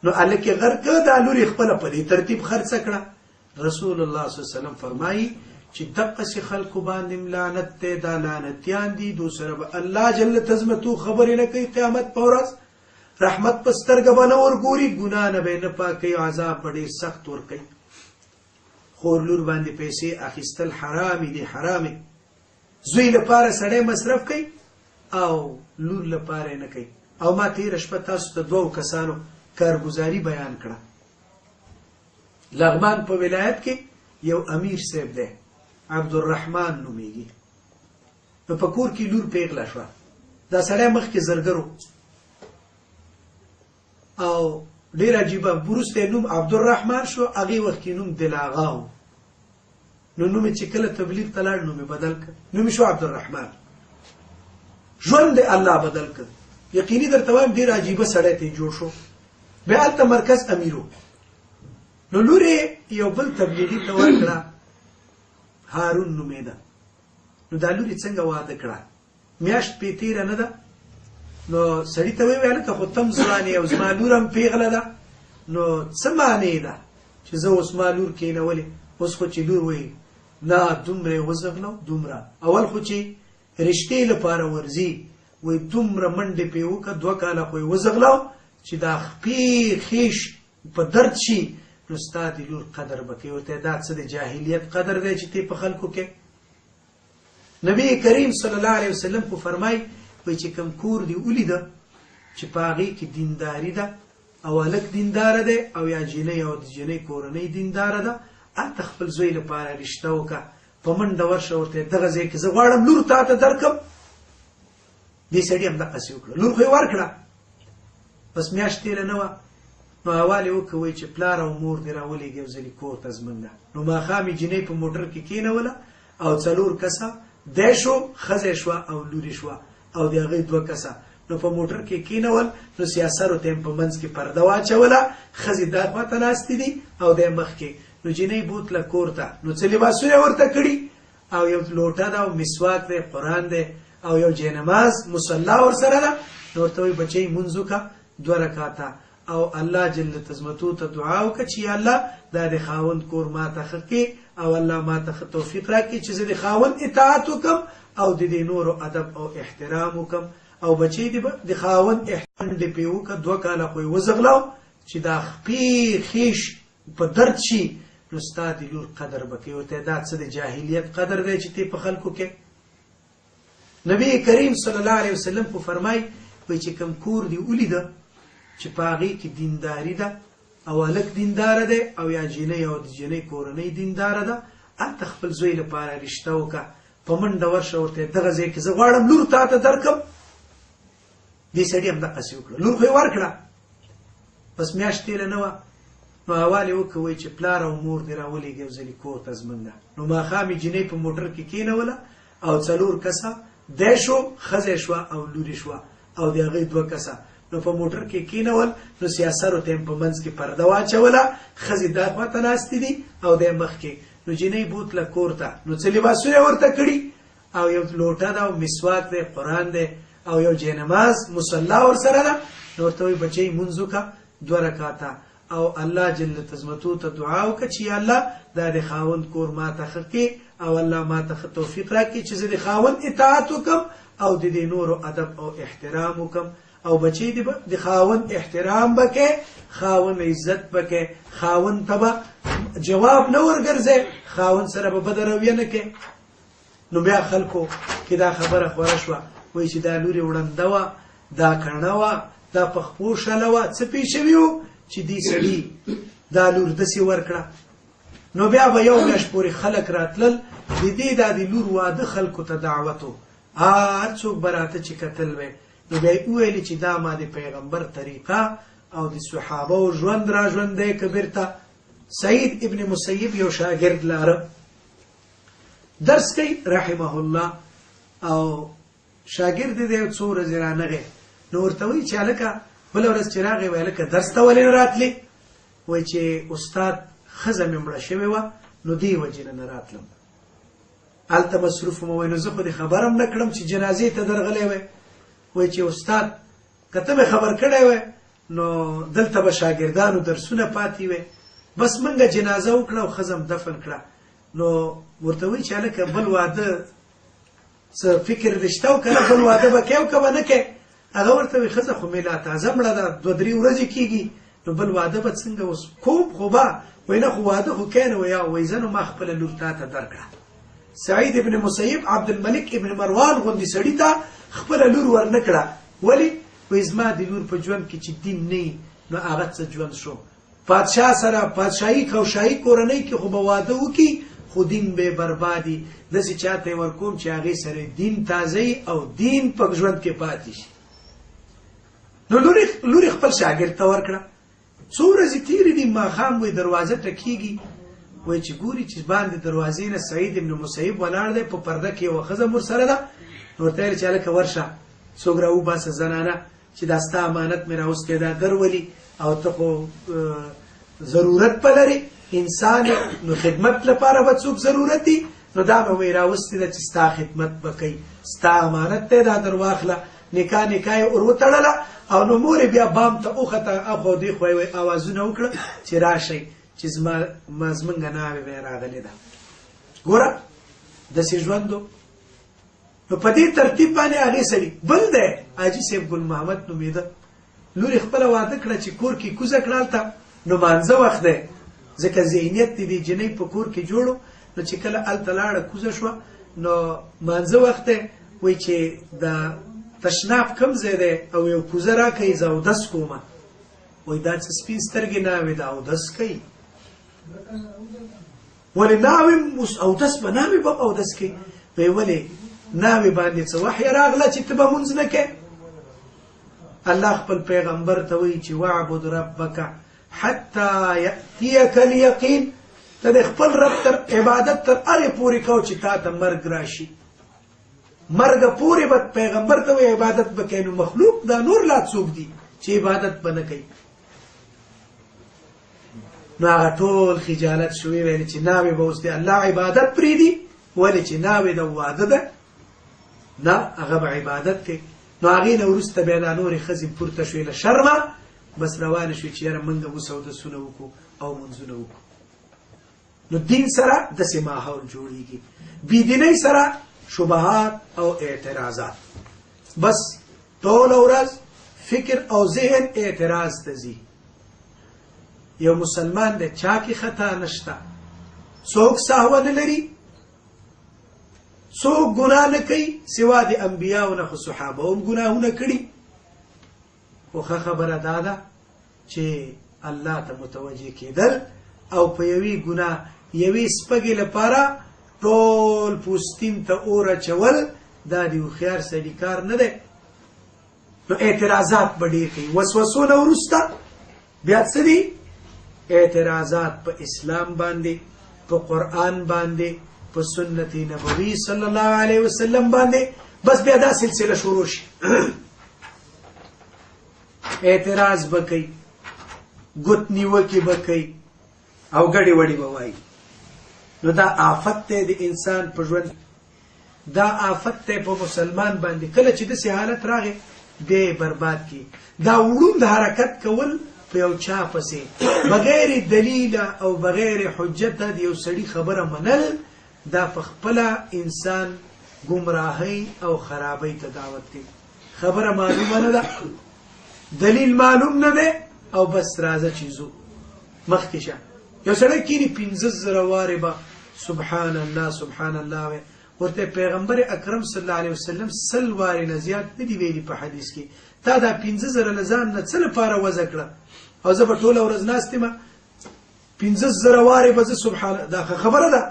نو هلک یې غر که دا لور یې خپله په دې ترتیب خرڅه کړه رسول الله صلی الله علیه وسلم فرمایي چې دقسې خلکو باندې لعنت دی دا لعنتیان دي دو سره به الله جل تزمتو خبرې نه کوي قیامت په ورځ رحمت په سترګه به نه ورګوري ګناه نه به یې نه پاکوي عذاب به ډېر سخت ورکوي خور لور باندې پیسې اخیستل حرامې دي حرامې زوی لپاره سړی مصرف کوي او لور لپاره یې نه کوي او ما تېره شپه تاسو ته 2 کسانو کارګزاري بیان کړه لغمان په ولایت کې یو امیر صاحب دی عبدالرحمن نومیږي نو په کور کې لور پیغله شوه دا سړی مخکې زرګر او ډېر عجیبه وروسته نوم عبدالرحمن شو هغې وخت کې نوم دلاغا و نو نوم یې چې کله تبلیغ ته لاړ نوم یې بدل کړ نوم یې شو عبدالرحمن ژوند دی الله بدل کړ یقیني درته وایم ډېر عجیبه سړی ته جوړ شو بیا هلته مرکز امیرو نو لور یې یو بل تبلیغي ته ورکړه هارون نومېده نو دا لور یې څنګه واده کړه میاشت پې تېره نه ده نو سړي ته ویې هلکه خو ته هم ځوان یې او زما لور هم پیغله ده نو څه معنی ده چې زه اوس ما لور کېنولې اوس خو چې لور وایي نه دومره یې وزغلو دومره اول خو چې رشتې لپاره ورځي وایي دومره منډې پې وکړه 2 کاله خو یې وزغلو چې دا خپې خیش په درد شي نو ستا د لور قدر به کوي ورته دا څه د جاهلیت قدر دی چې تی په خلکو کې نبی کریم صلی الله علیه وسلم خو فرمایي وایي چې کوم کور دی ولیده چې په هغې کې دینداري ده او هلک دینداره دی او یا جنۍ او د جنۍ کورنۍ دینداره ده هلته خپل زوی لپاره رشته وکړه په منډه ورشه ورته دغه ځای کې زه غواړم لور تا ته درکړم دې سړي هم دقسې وکړه لور خو یې ورکړه بس میاشت تېره نه وه نو احوال یې وکړه وایي چې پلار او مور دې راولېږي یو ځلې کور ته زمونږ نو ماښام یې جنۍ په موټر کې کېنوله او 4 کسه دی شو ښځه شوه او لور شوه او د هغې 2 کسه نو په موټر کې کېنول نو سیاسرو ته یې په منځ کې پرده واچوله ښځې دا خواته ناستې دي او دی مخکې نو جنۍ بوتله کور ته نو څه لباسونه یې ورته کړي او یو لوټه ده او مسواک دی قرآن دی او یو جینماز مصلا ورسره ده نو ورته وایي بچی مونځ وکړه 2 رکعاته او الله جل تزمتو ته دعا وکړه چې یا الله دا د خاوند کور ما ته ښه کړي او الله ما ته ښه توفیق راکړي چې زه د خاوند اطاعت وکړم او د دې نورو ادب او احترام وکړم او بچی دې د خاوند احترام دې پې وکړه 2 کاله خو یې وزغلو چې دا خپې خیش په درد شي نو ستا د لور قدر به کوي ورته دا څه د جاهلیت قدر دی چې تی په خلکو کې نبی کریم صلی الله علیه وسلم خو فرمایي وایي چې کوم کور دی ولیده چې په هغې کې دینداري ده او هلک دینداره دی او یا جنۍ او د جنۍ کورنۍ دینداره ده هلته خپل زوی لپاره رشته وکړه په منډه ورشه ورته دغه ځای کې زه غواړم لور تا ته درکړم دې سړي هم دقسې وکړه لور خو یې ورکړه بس میاشت تېره نه وه نو حواله وکوي چې پلار او مور دې راولېږي یو ځلې کور ته زمونږه. نو ماښام یې جنۍ په موټر کې کېنوله او 4 کسه دی شو، ښځه شوه او لورې شوه او د هغې 2 کسه. نو په موټر کې کېنول، نو سیاسرو ته یې په منځ کې پرده واچوله، ښځې دا خواته ناستې دي او دی مخکې. نو جنۍ بوتله کور ته، نو څه لباسونه یې ورته کړي او یو لوټه ده او مسواک دی، قرآن دی او یو جینماز مصلا ورسره ده. نو ورته وایي بچی مونځ وکړه 2 رکعاته او الله جل تزمتو ته دعا وکړه چې یا الله دا د خاوند کور ما ته ښه کړي او الله ما ته ښه توفیق راکړي چې زه د خاوند اطاعت وکړم او د دې نورو ادب او احترام وکړم. او بچی د خاوند احترام بکې، خاوند عزت بکې، خاوند ته به جواب نه ورګرځي، خاوند سره به بد رویه نه کې. نو بیا خلکو کې دا خبره خوره شوه، وایي چې دا لورې وړنده وه، دا کڼه وه، دا په خپو شله وه، څه پېښ شوي وو چې دې سړي دا لور داسې ورکړه. نو بیا به یو میاشت پورې خلک راتلل، د دې دا د لور واده خلکو ته دعوت و، هر څوک به راته چې کتل وی. نو بیا یې وویلې چې دا ما د پیغمبر طریقه او د صحابه ژوند را ژوندی که بیرته. سعید ابن مسیب یو شاګرد لاره، درس کوي رحمه الله، او شاګرد دی یو څو ورځې رانغی. نو ورته وایي چې هلکه بله ورځ چې راغی، وایي هلکه درس ته ولې نه راتلې؟ وایي چې استاد ښځه مې مړه شوې وه، نو دې وجې نه راتلم، هلته مصروف وم. وایي نو زه خو دې خبر هم نه کړم چې جنازې ته درغلی وی. وایي چې استاد که ته مې خبر کړی وی نو دلته به شاګردانو درسونه پاتې وی، بس منګه جنازه وکړه او ښځه م دفن کړه. نو ورته وایي چې هلکه بل واده څه فکر دې شته او که نه، بل واده به کوې او که به نه کوې؟ هغه ورته وایي ښځه خو مې لا تازه مړه ده، 2-3 ورځې کېږي، نو بل واده به څنګه اوس کوم؟ خو به وایي نه خو واده خو کوې نه. وایي زه نو ما خپله لور تا ته درکړه. سعید ابن مسیب عبدالملک ابن مروان غوندې سړي ته خپله لور ورنه کړه. ولې؟ وایي زما د لور په ژوند کې چې دین نه وي نو هغه څه ژوند شو. پادشاه سره پادشاهي کوشاهي کورنۍ کې خو به واده وکړي خو دین به بربادي، داسې چاته یې ورکوم چې هغې سره دین تازه او دین په ژوند کې پاتې شي. نو لورې خپل شاګرد ته ورکړه. څو ورځې تېرې دي، ماښام وایي دروازه ټکېږي، وایي چې ګوري چې باندې دروازې نه سعید ابن مسیب ولاړ دی، په پرده کې یوه ښځه ورسره ده. نو ورته ویل چې هلکه ورشه، څوک راوباسه زنانه چې دا ستا امانت مې راوستی دا درولي او ته خو ضرورت په لرې انسان، نو خدمت لپاره به څوک ضرورت دي، نو دا مې وایي راوستې ده چې ستا خدمت به کوي، ستا امانت دی، دا در واخله. نکاح یې ور وتړله او نو مور بیا بام ته وخته، اخوا دې خوا یې اوازونه وکړه چې راشئ چې زمونږ ناوې به یې راغلې ده. ګوره داسې ژوند و. نو په دې ترتیب باندې هغې سړي بل دی حاجي صاحب ګل محمد نومېده، لورې خپله واده کړه چې کور کې کوزه کړه هلته. نو مانځه وخت دی، ځکه ذهنیت دې د جنۍ په کور کې جوړو. نو چې کله هلته لاړه کوزه شوه نو مانځه وخت دی، وایي چې د تشناب کم ځای دی او یو کوزه راکوي زه اودس کومه. وایي دا څه سپین سترګې ناوې ده اودس کوي؟ ولې ناوې اودس به ناوې به اودس کوي؟ وایي ولې ناوې باندې څه وحی راغله چې ته به مونځ نه کوې؟ الله خپل پیغمبر ته وایي چې واعبد ربک حتی یأتیک الیقین، ته د خپل رب تر عبادت تر هغې پورې کوه چې تا ته مرګ راشي. مرګ پورې به پیغمبر ته وایي عبادت به کوې. نو مخلوق دا نور لا څوک دي چې عبادت به نه کوي؟ نو هغه ټول خجالت شوي، ویل چې ناوې به اوس د الله عبادت پرېږدي، ولې چې ناوې د واده ده، نه هغه به عبادت کوي. نو هغې نه وروسته بیا دا نورې ښځې پورته شوې له شرمه، بس روانې شوې چې یاره موږ اوس اودسونه وکړو او منځونه وکړو. نو دین سره داسې ماحول جوړېږي، بېدینۍ سره شبهات او اعتراضات، بس ټوله ورځ فکر او ذهن اعتراض ته ځي. یو مسلمان دی چا کې خطا نشته، څوک سهوه نه لري، څوک ګناه نه کوي سوا د انبیاو نه، خو صحابه هم ګناهونه کړي. خو ښه خبره دا ده چې الله ته متوجه کېدل او په یوې ګناه یوې سپږې لپاره ټول پوستین ته اور اچول، دا د هوښیار سړي کار نه دی. نو اعتراضات به ډېر کوي. وسوسو نه وروسته بیا څه دي؟ اعتراضات په اسلام باندې، په قرآن باندې، په سنت نبوي صلی الله علیه وسلم باندې، بس بیا دا سلسله شروع شي. اعتراض بکئی، ګوت نیوکې بکئی او ګډې وډې به وایي. نو دا آفت دی د انسان په ژوند، دا آفت دی په مسلمان باندې. کله چې داسې حالت راغی بیا یې برباد کی. دا وړوند حرکت کول په یو چا پسې بغیر دلیل او بغیر حجت د یو سړي خبره منل، دا په خپله انسان گمراهی او خرابی ته دعوت کوي. خبره معلومه نه ده، دلیل معلوم نه ده، او بس راځه چې ځو مخکې شه. یو سړی کینی 15,000 وارې به سبحان الله سبحان الله وی، ورته پیغمبر اکرم صلی الله علیه وسلم 100 وارې نه زیات نه دي ویلي په حدیث کې. تا دا 15,000 له ځان نه څه لپاره وضع کړه؟ او زه به ټوله ورځ ناست یم 15,000 وارې به زه سبحان، دا خبره ده.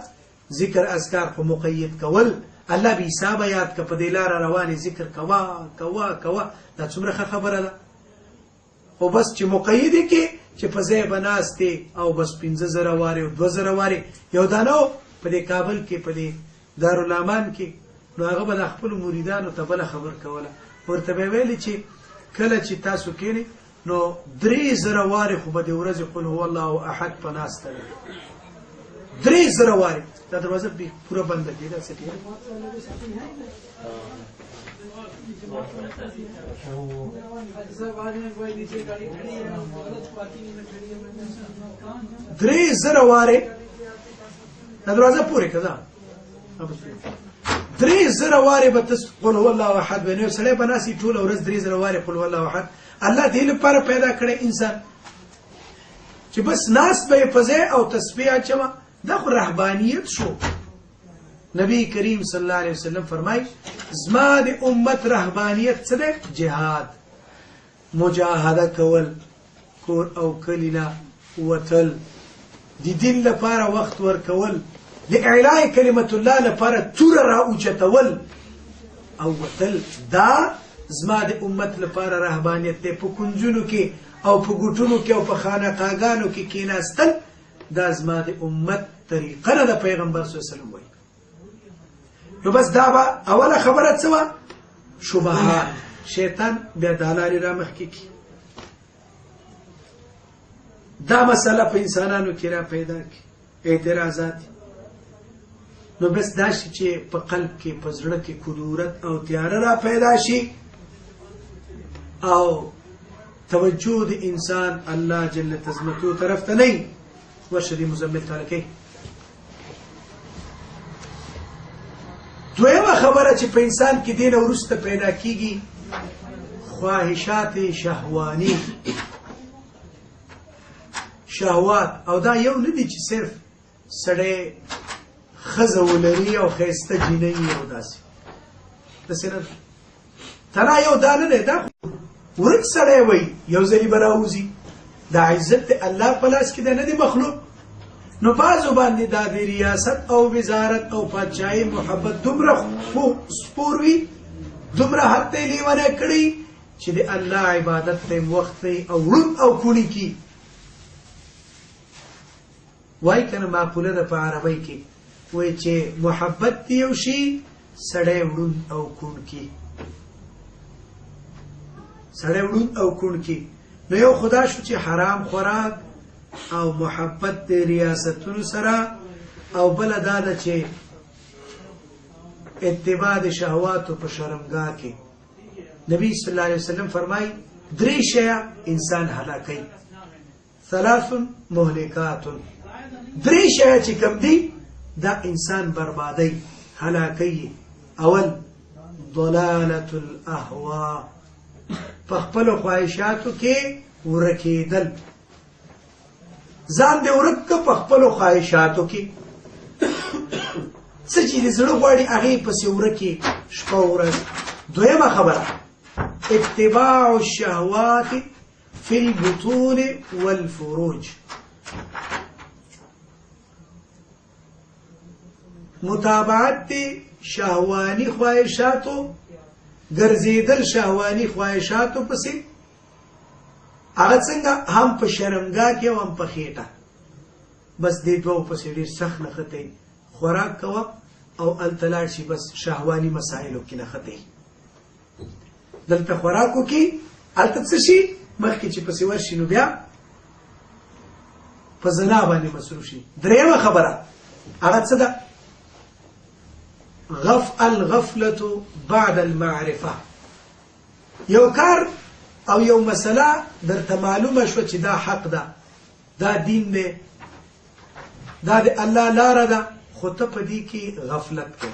ذکر اذکار خو مقید کول، الله به حسابه یاد که په دې لاره روانې ذکر کوا کوا کوا، دا څومره ښه خبره ده. او بس چې مقید کې چې په ځای به ناستې او بس 15,000 وارې او 2,000 وارې یو دانه په دې کابل کې په دې دارالامان کې، نو هغه به د خپلو مریدانو ته بله خبر کوله. ورته به ویلې چې کله چې تاسو کښېنئ نو 3,000 وارې خو به د ورځې قل هو الله احد په ناسته ده. 3,000 وارې. دا دروازه پوره بنده کړئ. دا څه ټیک 3,000 وارې. دا دروازه پورې کړه. 3,000 وارې به تاسو قل هو الله احد وینئ. یو سړی به ناستي ټوله ورځ 3,000 وارې قل هو الله احد. الله دې لپاره پیدا کړی انسان چې بس ناست به یې په ځای او تسبیح اچوه. دا خو رهبانیت شو. نبی کریم صلی الله علیه وسلم فرمای زما د امت رهبانیت څه ده؟ جهاد، مجاهده کول، کور او کلی نه وتل، د دین لپاره وخت ورکول، د اعلاء کلمت الله لپاره توره را اوچتول او وتل. دا زما د امت لپاره رهبانیت دی. په کنجونو کې او په ګوټونو کې او په خانقاګانو کې کېناستل، دا زما د امت طریقه نه ده. پیغمبر صلی الله علیه وسلم وایي. نو بس دا به اوله خبره څه وه؟ شبهات. شیطان بیا دا لارې را مخکې کړي. دا مسله په انسانانو کې را پیدا کړي، اعتراضات. نو بس دا شي چې په قلب کې په زړه کې کدورت او تیاره را پیدا شي او توجه د انسان الله جل تزمتو طرف ته نه. ورشه دې مزمل تعالی کوي. دویمه خبره چې په انسان کې دین وروسته پیدا کیږي خواهشات شهوانی. شهوات او دا یو نه دي چې صرف سړی ښځه ولري او ښایسته جینۍ او داسې داسې نه. تنا یو دا نه دی، دا ورک سړی وایي یو ځلې به راوځي. دا عزت د الله په لاس کې دی، نه دی مخلوق. نو بعضو باندې دا د ریاست او وزارت او پادشاهي محبت دومره سپور وي، دومره حد ته یې لیونی کړی چې د الله عبادت ته وخت دی او ړوند او کوڼي کي. وایي که نه معقوله ده په عربۍ کې، وایي چې محبت دی یو شي سړی ړوند او کوڼ کي. سړی ړوند او کوڼ کي. نو یو خدا شو چې حرام خوراک او محبت د ریاستونو سره، او بل دا ده چې اتباع د شهواتو په شرمګاه کې. نبی صلی الله علیه وسلم فرمای 3 شیه انسان هلاکوي. 3 مهلکات. 3 شیه چې کوم دي دا انسان بربادي هلاکوي. اول ضلالة الاهواء، په خپلو خواهشاتو کې ورکېدل. ځان دې ورک که په خپلو خواهشاتو کې. څه چې د زړه غواړي هغې پسې ورکې شپه ورځ. دویمه خبره اتباع الشهوات في البطون والفروج. متابعت شهوانی خواهشاتو، ګرځېدل شهوانی خواهشاتو پسې، هغه څنګه هم په شرمګاه کې او هم په خېټه، بس دې دوه پسې ډېر سخت نښتې خوراک کوه او هلته لاړ شي، بس شهواني مسایلو کې نښتې. دلته خوراکو کې هلته څه شي مخکې چې پسې ورشي نو بیا په زنا باندې مصروف شي. درېیمه خبره هغه څه ده؟ الغفلة بعد المعرفة. یو کار او یو مسله درته معلومه شوه چې دا حق ده، دا دین دی، دا د الله لاره ده، خو ته په دې کې غفلت کوې.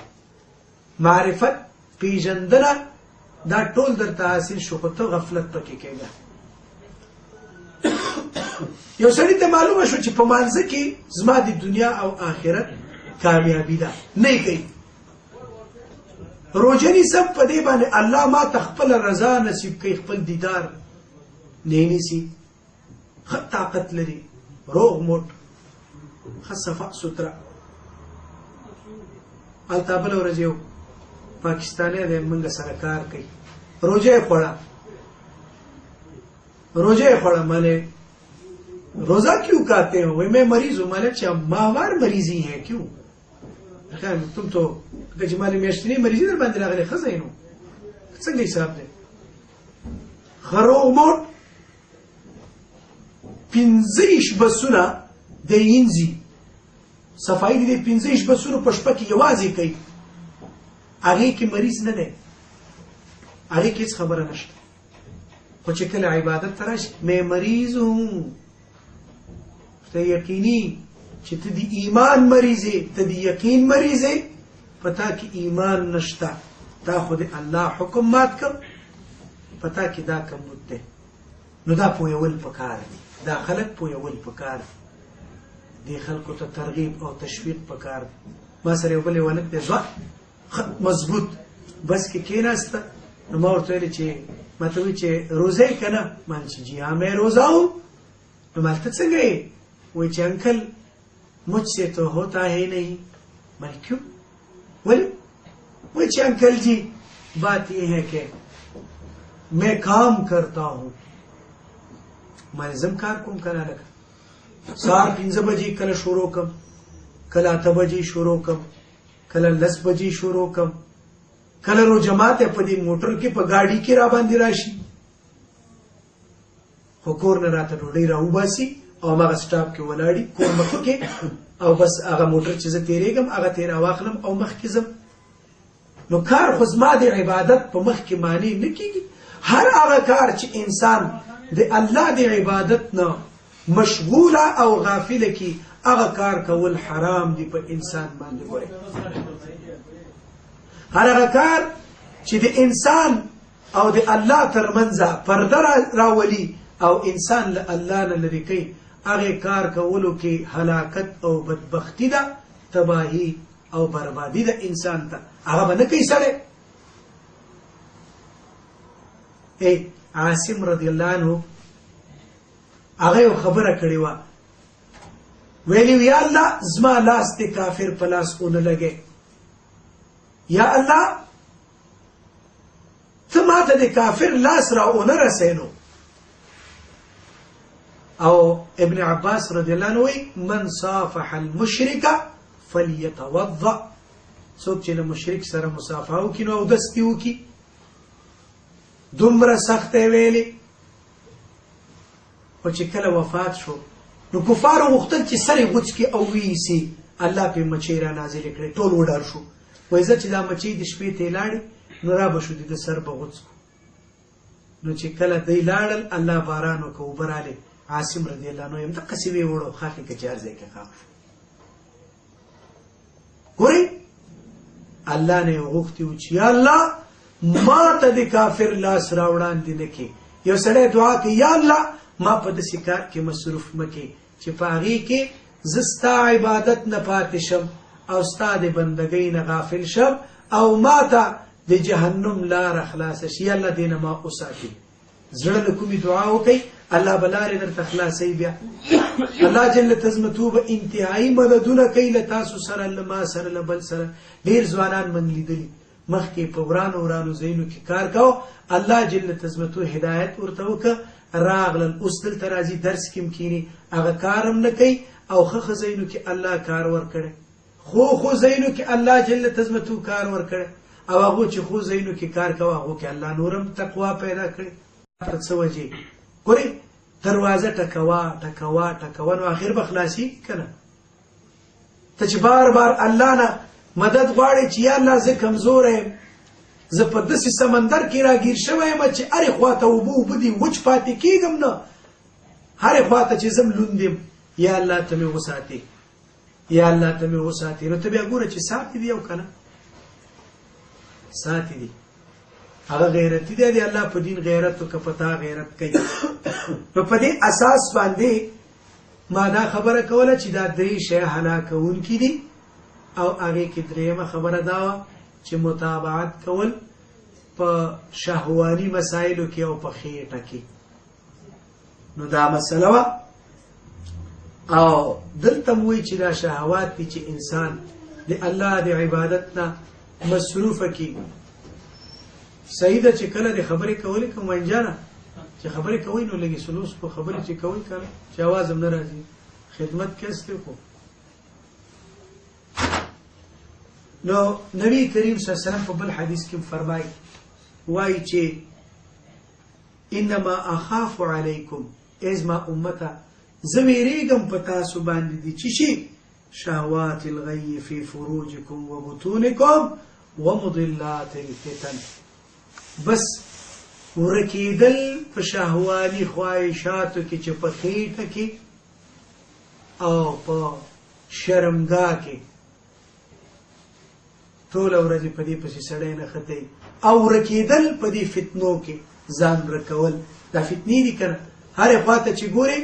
معرفت پیژندنه دا ټول درته حاصل شو، خو ته غفلت پکې کوې. یو سړي ته معلومه شو چې په مانځه کې زما د دنیا او آخرت کامیابی ده، نه یې کوي. روژه نیسم په دې باندې الله ما ته خپل رضا نصیب کوي، خپل دیدار نه نیسي. ښه طاقت لري، روغ موټ، ښه صفا سوتره. هلته بله ورځ یو پاکستانی دی موږ سره کار کوي، روژه یې خوړه. मैंने रोजा क्यों खाते हो? मैं मरीज हूं। मैंने अच्छा माहवार मरीजी है क्यों? तुम तो जमाने मेशनी मरीजी दर बांधे लागले खजाइनो څنګه حساب دی؟ خروغ موټ 15 بسونه د اینځي صفای دي 15 بسونه په شپه کې یوازې کوي، هغه کې مریض نه دی، هغه کې څه خبره نشته. خو چې کله عبادت ته راشي مې مریض هوں، ته یقیني چې ته د ایمان مریض یې، ته د یقین مریض یې، پتا کې ایمان نشته، دا خو د الله حکم مات کړ، پتا کې دا کمبود دی. نو دا پوهول پکار دی، دا خلک پوهول پکار دی، دې خلکو ته ترغیب او تشویق پکار دی. ما سره یو بل ولد دی مضبوط بس کې کېناسته، نو ما ورته ویل چې ما ته وی چې روزه یې که نه؟ ما چې جی हाँ मैं रोजा हूँ. نو ما ته څنګه یې؟ وایي چې अंकल मुझसे तो होता है नहीं. मैं क्यों बोले? वही कि अंकल जी बात ये है कि मैं काम करता हूँ. मैं जमकार कुम करा लगा, सार 5 बजे कल शुरू कम, कल 8 बजे शुरू कम, कल 10 बजे शुरू कम, कल रो जमात है पदी मोटर की गाड़ी की रा बांधी राशि हो कोर न रात ढोड़ी राहू बासी और हमारा स्टाफ के वलाड़ी कोर मख के और बस आगा मोटर चीजें तेरेगम आगा तेरा वाखलम और मख के जम नो कार खुजमा दे इबादत पर मख के मानी न की हर आगा कार च इंसान दे अल्लाह दे इबादत न मशगूला और गाफिल की आगा कार का वल हराम दी पर इंसान मान दे हर आगा कार च दे इंसान और दे अल्लाह तरमंजा पर्दा रावली और इंसान अल्लाह न लरी कई आगे कार का वलो की हलाकत और बदबख्ती दा तबाही और बर्बादी दा इंसान था आगा बन कई सड़े. ए आसिम रदियल्लाहु अन्हु आगे वो खबर कड़ी वा वेली या अल्लाह जमा लास ते काफिर पलास उन लगे, या अल्लाह तमात दे काफिर लास रा उन रसेनो. او ابن عباس رضی اللہ عنہ من صافح المشرک فلیتوضا، څوک چې له مشرک سره مصافحه وکړي نو اودس دې وکړي. دومره سخته ویلې او چې کله وفات شو نو کفارو غوښتل چې سر یې غوڅ کړي او ویسي، الله پې مچۍ را نازلې کړې، ټول وډار شو. وایي زه چې دا مچۍ د شپې ته لاړې نو را به شو د سر به غوڅ کړو. نو چې کله دی لاړل الله باران وکړ اوبه رالې. عاصم رضی اللہ عنہ دقه سی وی وړو خاخي کې چار ځای کې خاخ ګوري الله نه غوښتي و چې یا الله ما ته د کافر لاس راوړان دي نه کې. یو سړی دعا کوي یا الله ما په داسې کار کې مصروف مکې چې په هغې کې زه ستا عبادت نه پاتې شم او ستا د بندګۍ نه غافل شم او ما ته د جهنم لاره خلاصه شي. یا الله دې نه ما وساتي. زړه له کومې دعا وکړئ الله بلارې درته خلاصوي. بیا الله جل تزمتو به انتهایی مددونه کوي له تاسو سره، له ما سره، له بل سره. ډېر ځوانان من لیدلي مخکې په ورانو ورانو ځایونو کې کار کوو، الله جل تزمتو هدایت ورته وکړه، راغلل اوس دلته راځي درس کې کینی هغه کارم نه کوي او ښه ځایونو کې الله کار ورکړي خو ځایونو کې الله جل تزمتو کار ورکړي او هغه چې خو ځایونو کې کار کوي هغه کې الله نورم تقوا پیدا کړي څه وجه ګوري دروازه ټکوا نو اخر به خلاصي کنه ته چې بار بار الله نه مدد غواړي چې یا الله زه کمزور یم زه په داسې سمندر کې راګیر شوی یم چې هرې خواته اوبه دي وچ پاتې کېږم نه هرې خواته چې زم لوند یم یا الله ته مې وساتې نو ته بیا ګوره چې ساتي دي او که نه ساتي دي هغه غیرتي دی د الله په دین غیرت او که په تا غیرت کوي نو په دې اساس باندې ما دا خبره کوله چې دا درې شی هلاکوونکي دي او هغې کې درېیمه خبره دا وه چې متابعت کول په شهواني مسایلو کې او په خېټه کې نو دا مسله وه او دلته م وایي چې دا شهوات دي چې انسان د الله د عبادت نه مصروفه کېږي صحیح ده چې کله د خبرې کولې کوم انجانه چې خبرې کوي نو لږې سلوس په خبرې چې کوي کنه چې आवाज هم نه راځي خدمت کیسته کو نو نبی کریم صلی الله علیه وسلم په بل حدیث کې فرمایي وایي چې انما اخاف علیکم ازما امته زویریګم په تاسو باندې دي چې شي شهوات الغی فی فروجکم وبطونکم ومضلات الفتن بس ورکیدل په شهواني خواهشاتو کې چې په خېټه کې او په شرمګاه کې ټول ورځ په دې پسې سړی نه خطي او ورکیدل په دې فتنو کې ځان رکول دا فتنې دي کنه هرې خواته چې ګوري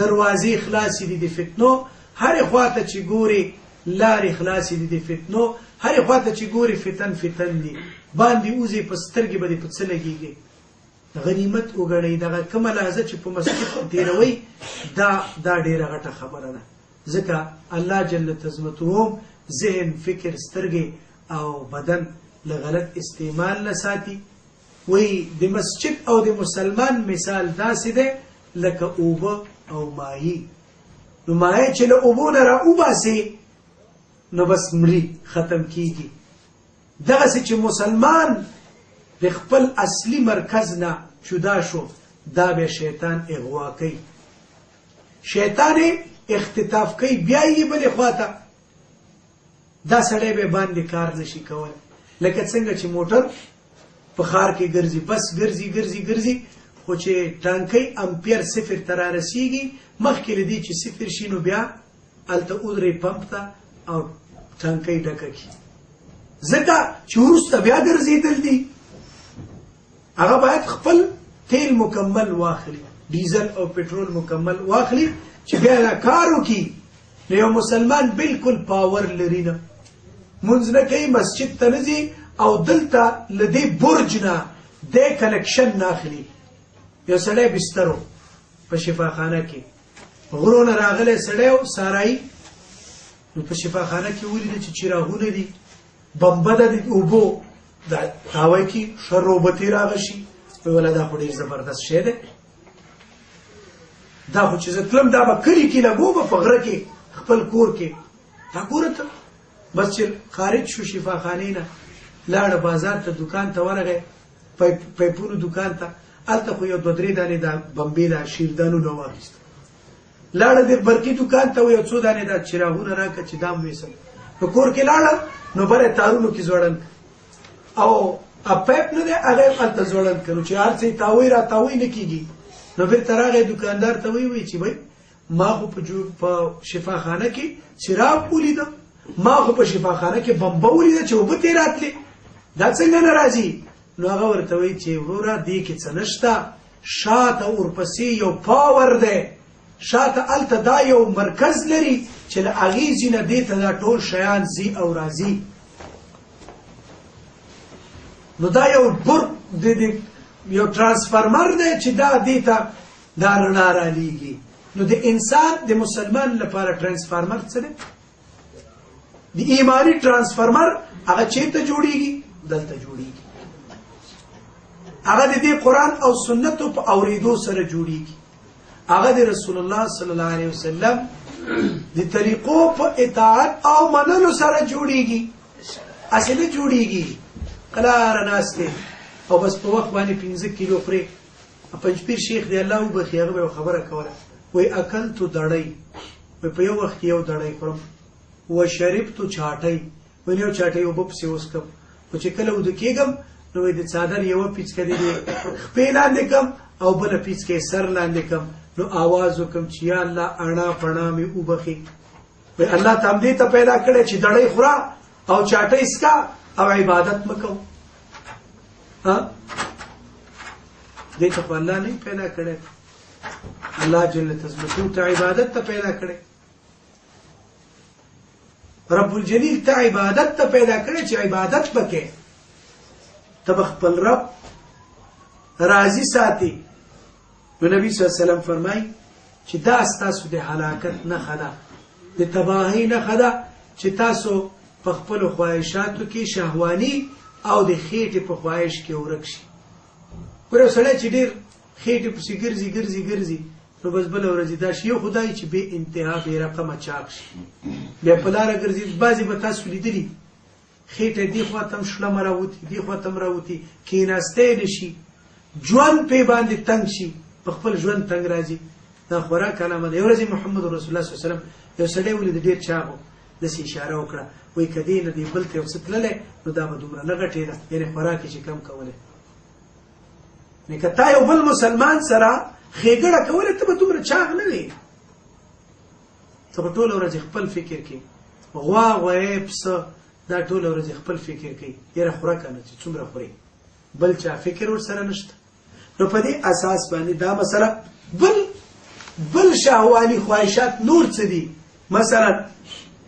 دروازې خلاصې دي د فتنو هرې خواته چې ګوري لارې خلاصې دي د فتنو هرې خواته چې ګوري فتن دي باندې اوزي په سترګې به دې په څه لګېږي غنیمت وګڼئ دغه کومه لحظه چې په مسجد کې تېروئ دا ډېره غټه خبره ده ځکه الله جل تزمته ذهن فکر سترګې او بدن له غلط استعمال نه ساتي وی د مسجد او د مسلمان مثال داسې دی لکه اوبه او مایي نو مایي چې له اوبو نه را وباسي نو بس مري ختم کیږي دغسې چې مسلمان د خپل اصلي مرکز نه جدا شو دا به شیطان اغوا کوي شیطان اختطاف کوي بیا یې بلې خواته دا سړی به باندې کار نشي کولی لکه څنګه چې موټر په ښار کې ګرځي بس ګرځي خو چې ټانکۍ امپیر صفر ته رارسیږي مخکې له دې چې صفر شي نو بیا هلته ودرې پمپ ته او ټانکۍ ډکه کړي ځکه چې وروسته بیا ګرځېدل دي هغه باید خپل تیل مکمل واخلي ډیزل او پټرول مکمل واخلي چې بیا دا کار وکړي نو یو مسلمان بالکل پاور لري نه مونځ نه کوي مسجد ته نه ځي او دلته له دې برج نه دې کنکشن نه اخلي یو سړی بسترو په شفاخانه کې غرونه راغلی سړی او سارایي نو په شفاخانه کې ولیده چې چراغونه دي بمبه ده د اوبو دا هوای کې شروبتي راغشي ولا دا خو ډېر زبردست شی دی دا خو چې زه تلم دا به کلي کې لګو به په غره کې خپل کور کې دا ګوره ته بس چې خارج شو شفاخانې نه لاړه بازار ته دکان ته ورغی پیپونو دکان ته هلته خو یو 2-3 دانې دا بمبې دا شیردانونه واخیسته لاړه د برقي دکان ته یو 2 دانې دا چراغونه راکړه چې دا ویسم په کور کې لاړه نو بره تارونو کې ځوړند او پیپ نه دی هغه هلته ځوړند کړو چې هر څه تاوی را تاوی نه کېږي نو بېرته راغی دکاندار ته وی چې بھائی ما خو په شفاخانه کې چراغ ولیده ما خو په شفاخانه کې بمبه ولیده چې اوبه ترې راتلې دا څنګه نه راځي نو هغه ورته وایي چې وروره دې کې څه نشته شاته ورپسې یو پاور دی شاته هلته دا یو مرکز لري چې له هغې ځي نه دې ته دا ټول شیان ځي او راځي نو دا یو یو ترانسفارمر دی چې دا دې ته دا رڼا رالیږي نو د انسان د مسلمان لپاره ترانسفارمر څه دی د ایمانی ترانسفارمر هغه چیرته جوړیږي دلته جوړیږي هغه د دې قرآن او سنتو په اورېدو سره جوړیږي. هغه د رسول الله صلی الله علیه وسلم د طریقو په اطاعت او منلو سره جوړیږي. اسې نه جوړیږي قلاره ناسته او بس په وخت باندې 15 کیلو خوري. پنځپیر شیخ دی الله وبخي هغه به خبره کوله وای اکلت دړی وای په یو وخت یو دړی خورم و شربت چاټی وای یو چاټی وبپسې وسکم او چې کله ود کېږم نو د څادر یو پیڅ کړي دی خپې لاندې کم او بل پیڅ کې سر لاندې کم نو आवाज وکم چې یا الله انا پنا می وبخي. وای الله تام دې ته پیدا کړی چې دړی خورا او چاټی اسکا او عبادت مکو. ها دې ته الله نه پیدا کړی، الله جل تسبیحو ته عبادت ته پیدا کړی، رب الجلیل ته عبادت ته پیدا کړی چې عبادت وکې ته خپل رب راضي ساتي. نو نبی صلی الله علیه وسلم فرمای چې دا ستاسو د هلاکت نه خدا د تباہی نه خدا چې تاسو په خپل خواهشاتو کې شهوانی او د خېټې په خواهش کې ورک شي. ګوره سړی چې ډېر خېټې پسې ګرځي نو بس بله ورځ دا شي یو خدای چې بې انتها بې رقمه چاق شي بیا په لاره ګرځي. بعضې به تاسو لیدلي خېټه دې خوا ته هم شلمه راوتي دې خوا ته هم راوتي کېناستی نه شي ژوند پې باندې تنګ شي په خپل ژوند تنګ راځي. دا خوراک علامه ده. یو ورځ محمد رسول الله صلی الله علیه وسلم یو سړی ولید ډېر چاق و داسې اشاره وکړه وایي که دې نه دې بل ته یو څه تللی نو دا به دومره نه غټېده یعنې خوراک یې چې کم کولی. نو که تا یو بل مسلمان سره ښېګړه کوله ته به دومره چاغ نه وې. ته به ټوله ورځ خپل فکر کوي غوا غوی پسه دا ټوله ورځ خپل فکر کوي یاره خوره که نه چې څومره خوري بل چا فکر ورسره نشته. نو په دې اساس باندې دا مسله بل شهواني خواهشات نور څه دي؟ مثلا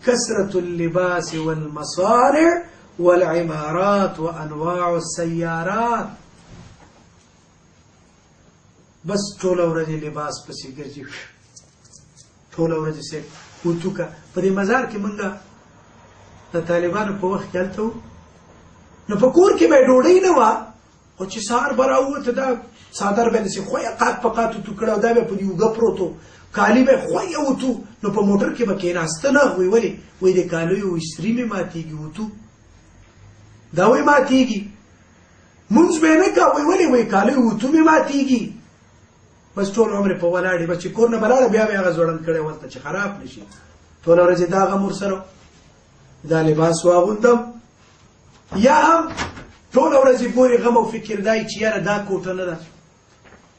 كثرة اللباس والمصارع والعمارات وأنواع السيارات. بس ټوله ورځ لباس پسې ګرځي ټوله ورځ سې وتوکه. په دې مزار کې مونږه د طالبانو په وخت کې هلته وو نو په کور کې به ډوډۍ نه وه خو چې سهار به راووته دا څادر به داسې خویه قات په قات وتو کړی او دا به په دې اوږه پروت و کالي به خویه وتو نو په موټر کې به کېناسته نه. وایي ولې؟ وایي د کالیو استري مې ماتېږي وتو دا وایي ماتېږي مونځ به یې نه کا. وایي ولې؟ وایي کالیو وتو مې ماتېږي. بس ټول عمر په ولاړې بس چې کور نه به لاړه بیا به یې هغه ځوړند کړی ورته چې خراب نه شي. ټوله ورځ دا غم ورسره دا لباس واغوندم یا هم ټوله ورځ پورې غم او فکر دی چې یاره دا کوټه نه ده.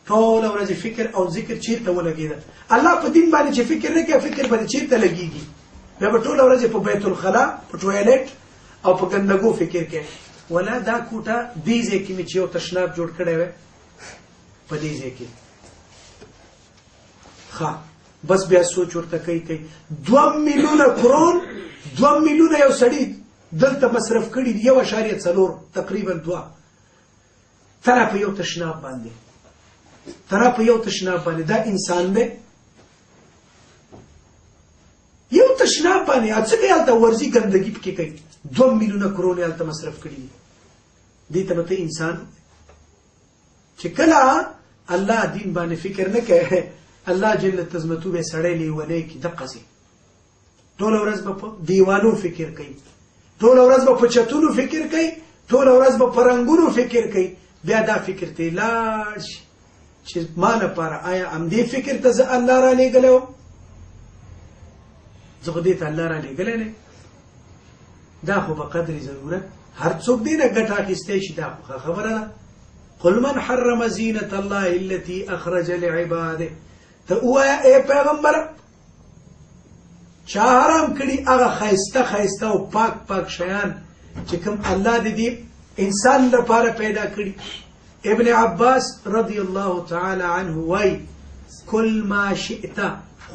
ټوله ورځ فکر او ذکر چیرته ولګېده؟ الله په دین باندې چې فکر نه کوي فکر به چیرته لګېږي؟ بیا به ټوله ورځ په بیت الخلا په ټوایلټ او په ګندګو فکر کوي. ولا دا کوټه دې ځای کې مې چې یو تشناب جوړ کړی وی په دې ځای کې بس بیا سوچ ورته کوي 2 میلیونه کرون 2 میلیونه یو سړي دلته مصرف کړي دي 1.4 تقریبا 2 ترا په یو تشناب باندې دا انسان دی یو تشناب باندې اڅ کې هلته ورزي ګندګي پکې کوي 2 میلیونه کرون هلته مصرف کړي دي ته ته انسان چې کله الله دین باندې فکر نه کوي الله جل تزمتو به سړی لیونی کی دقه سي ټوله ورځ په دیوالو فکر کوي ټوله ورځ په چتونو فکر کوي ټوله ورځ په رنگونو فکر کوي. بیا دا فکر ته لاړ شي چې ما لپاره آیا ام دې فکر ته زه الله را لېږلی زه خو دې ته الله را لېږلی نه دا خو په قدر ضرورت هر څوک دې نه ګټه اخیستی شي دا خو خبره ده. قل من حرم زینة الله التي اخرج لعباده ته ووایه ای پیغمبره چا حرام کړي هغه ښایسته او پاک شیان چې کوم الله دې انسان لپاره پیدا کړي. ابن عباس رضی الله تعالی عنه وایي کل ما شئت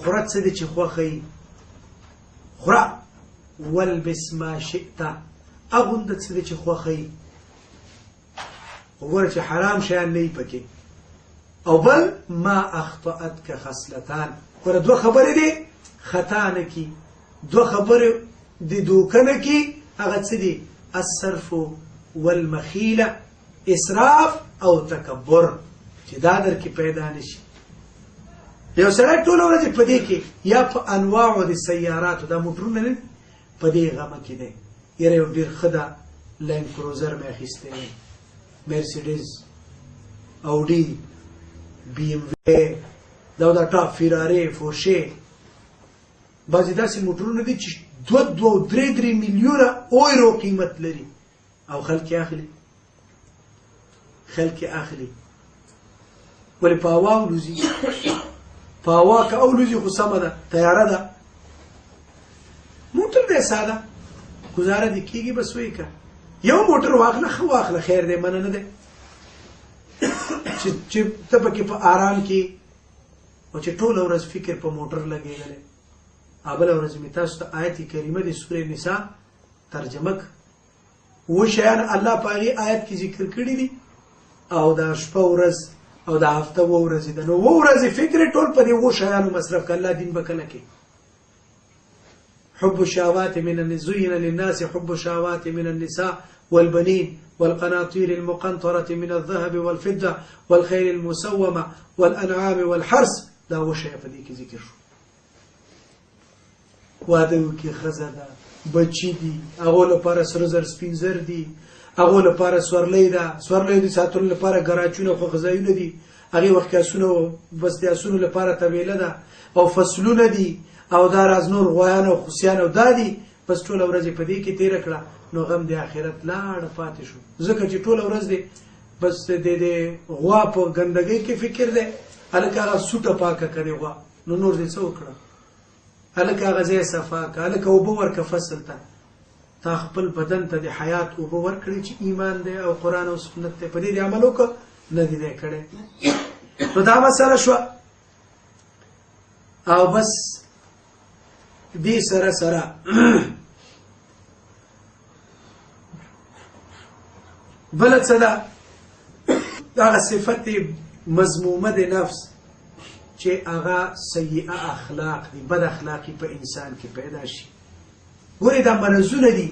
خوره څه دې چې خوښوي خوره والبس ما شئت اغونده څه دې چې خوښوي وګوره چې حرام شیان نه وي پکې. او بل ما اخطأتك خصلتان ګوره 2 خبرې دي خطا نه کی 2 خبرې دي دوکه نه کی هغه څه دي الصرف والمخيله اسراف او تکبر چې دا در کې پیدا نشي. یو سړی ټوله ورځ په دې کې یا په انواعو د سیاراتو دا موټرونه نه په دې غمه کې دی، یاره یو ډېر ښه ده لینډ کروزر مې اخیستی دی، مرسیډیز، اوډي، بي ام وی، دا ټاپ فیراري، فورشې، بعضې داسې موټرونه دي چې 2-3 میلیونه اویرو قیمت لري او خلک یې اخلي. ولې په هوا الوزي؟ په هوا که الوزي خو سمه ده، تیاره ده. موټر دی ساده، ګزاره دې کېږي، بس وایي که یو موټر واخله ښه واخله، خیر دی، مننه دی چې ته پکې په آرام کې او چې ټوله ورځ فکر په موټر لګېدلی. بله ورځ مې تاسو ته آیت کریمه د سورې نساء ترجمه کړه. اووه شیان الله په هغې آیت کې ذکر کړي دي او دا شپه ورځ او دا هفته 7 ورځې ده. نو 7 ورځې فکر یې ټول په دې 7 شیانو مصرف کړه. الله دین به کله کوي؟ حب الشهوات من زين للناس حب الشهوات من النساء والبنين والقناطير المقنطرة من الذهب والفضة والخيل المسومة والأنعام والحرث. دا وشي په دې کې ذکر شو. واده وکړي ښځه ده، بچي دي، هغو لپاره سره زر سپین زر دي، هغو لپاره سورلۍ ده، سورلۍ د ساتلو لپاره ګراچونه خو غذایونه دي، هغې وخت کې اسونه بس د اسونو لپاره طویله ده او فصلونه دي او دا راز نور غویان او خوسیان او دا دي. بس ټوله ورځ په دې کې تېره کړه، نو غم د آخرت لاړه پاتې شو. ځکه چې ټوله ورځ دی بس د غوا په ګندګۍ کې فکر دی، هلکه هغه سوټه پاکه کړې غوا، نو نور دې څه وکړه؟ هلکه هغه ځای صفا کړه، هلکه اوبه ورکړه فصل ته. تا خپل بدن ته د حیات اوبه ورکړې چې ایمان دی او قرآن او سنت دی، په دې عمل وکړه؟ نه دی دی کړی. نو دا مسله شوه. او بس دې سره سره بله څه ده؟ هغه صفت مذمومه د نفس چې هغه سیئه اخلاق دي، بد اخلاقي په انسان کې پیدا شي. ګورې دا مرضونه دي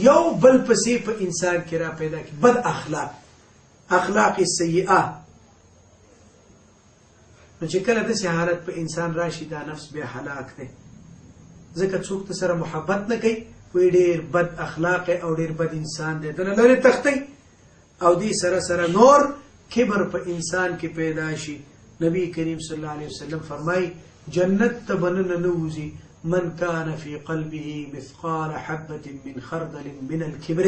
یو بل پسې په انسان کې را پیدا کړي. بد اخلاق، اخلاق سیئه. نو چې کله داسې حالت په انسان راشي دا نفس بیا هلاک دی. ځکه څوک ته سره محبت نه کوي، وایي ډېر بد اخلاق او ډېر بد انسان دی، دنه لرې تښتئ. او دې سره سره نور کبر په انسان کې پیدا شي. نبی کریم صلی الله علیه وسلم فرمایي جنت ته بننه نه وځي من کان فی قلبه مثقال حبة من خردل من الكبر.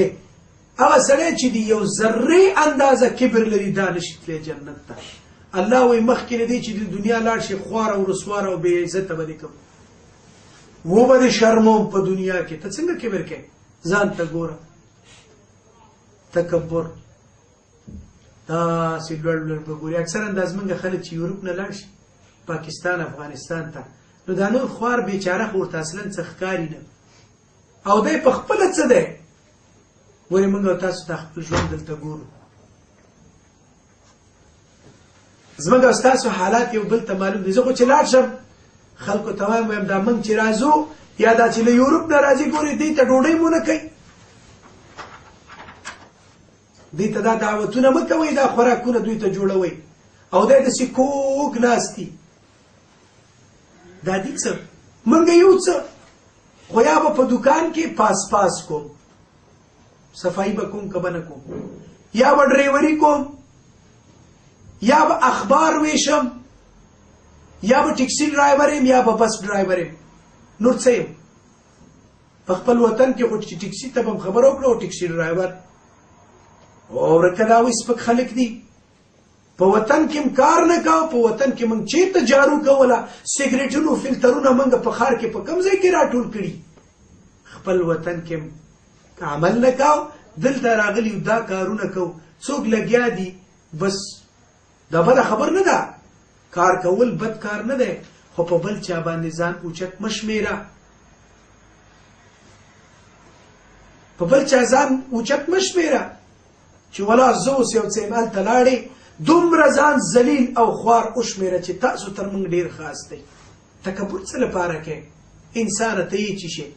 هغه سړی چې د یو ذرې اندازه کبر لري دا نشي تللی جنت ته. الله وایي مخکې له دې چې د دنیا لاړ شي خوار او رسوار او بې عزته به دې کوم، و به دې شرموم په دنیا کې. ته څنګه کبر کوې؟ ځان ته ګوره. تکبر داسې لوړ لوړ به ګوري. اکثرا دا زمونږ خلک چې یورپ نه لاړ شي پاکستان افغانستان ته، نو دا نور خوار بیچاره خو ورته اصلا څه ښکاري نه، او دی په خپله څه دی. ولې موږ او تاسو ته خپل ژوند دلته ګورو. زمونږ او ستاسو حالات یو بل ته معلوم دي. زه خو چې لاړ شم خلکو ته وایم دا موږ چې راځو یا دا چې له یورپ نه راځي ګورې دې ته ډوډۍ مو نه کوي، دوی ته دا دعوتونه مه کوئ، دا خوراکونه دوی ته جوړوئ او دی داسې کوږ ناست دي. دا دي څه؟ موږ یو څه خو یا به په دوکان کې پاس کوم، صفایي به کوم که به نه کوم، یا به ډریوري کوم، یا به اخبار ویشم، یا به ټکسي ډرایور یم، یا به بس ډرایور یم. نور څه یم؟ په خپل وطن کې خو چې ټکسي ته به هم خبره وکړه او ټکسي ډرایور او ورکلاوي سپک خلک دي. په وطن کې هم کار نه کوو، په وطن کې موږ چېرته جارو کوله، سګریټونو فلټرونه موږ په ښار کې په کوم ځای کې راټول کړي. خپل وطن کې هم عمل نه کوو، دلته راغلي یو دا کارونه کوو. څوک لګیا دي بس دا بده خبر نه ده، کار کول بد کار نه دی، خو په بل چا باندې ځان اوچت مه شمېره، په بل چا ځان اوچت مه شمېره چې ولا زه اوس یو څه یم هلته لاړې دومره ځان ذلیل او خوار وشمېره چې تاسو تر موږ ډېر خاص دی. تکبر څه لپاره کوې؟ انسانه ته یې څه شی؟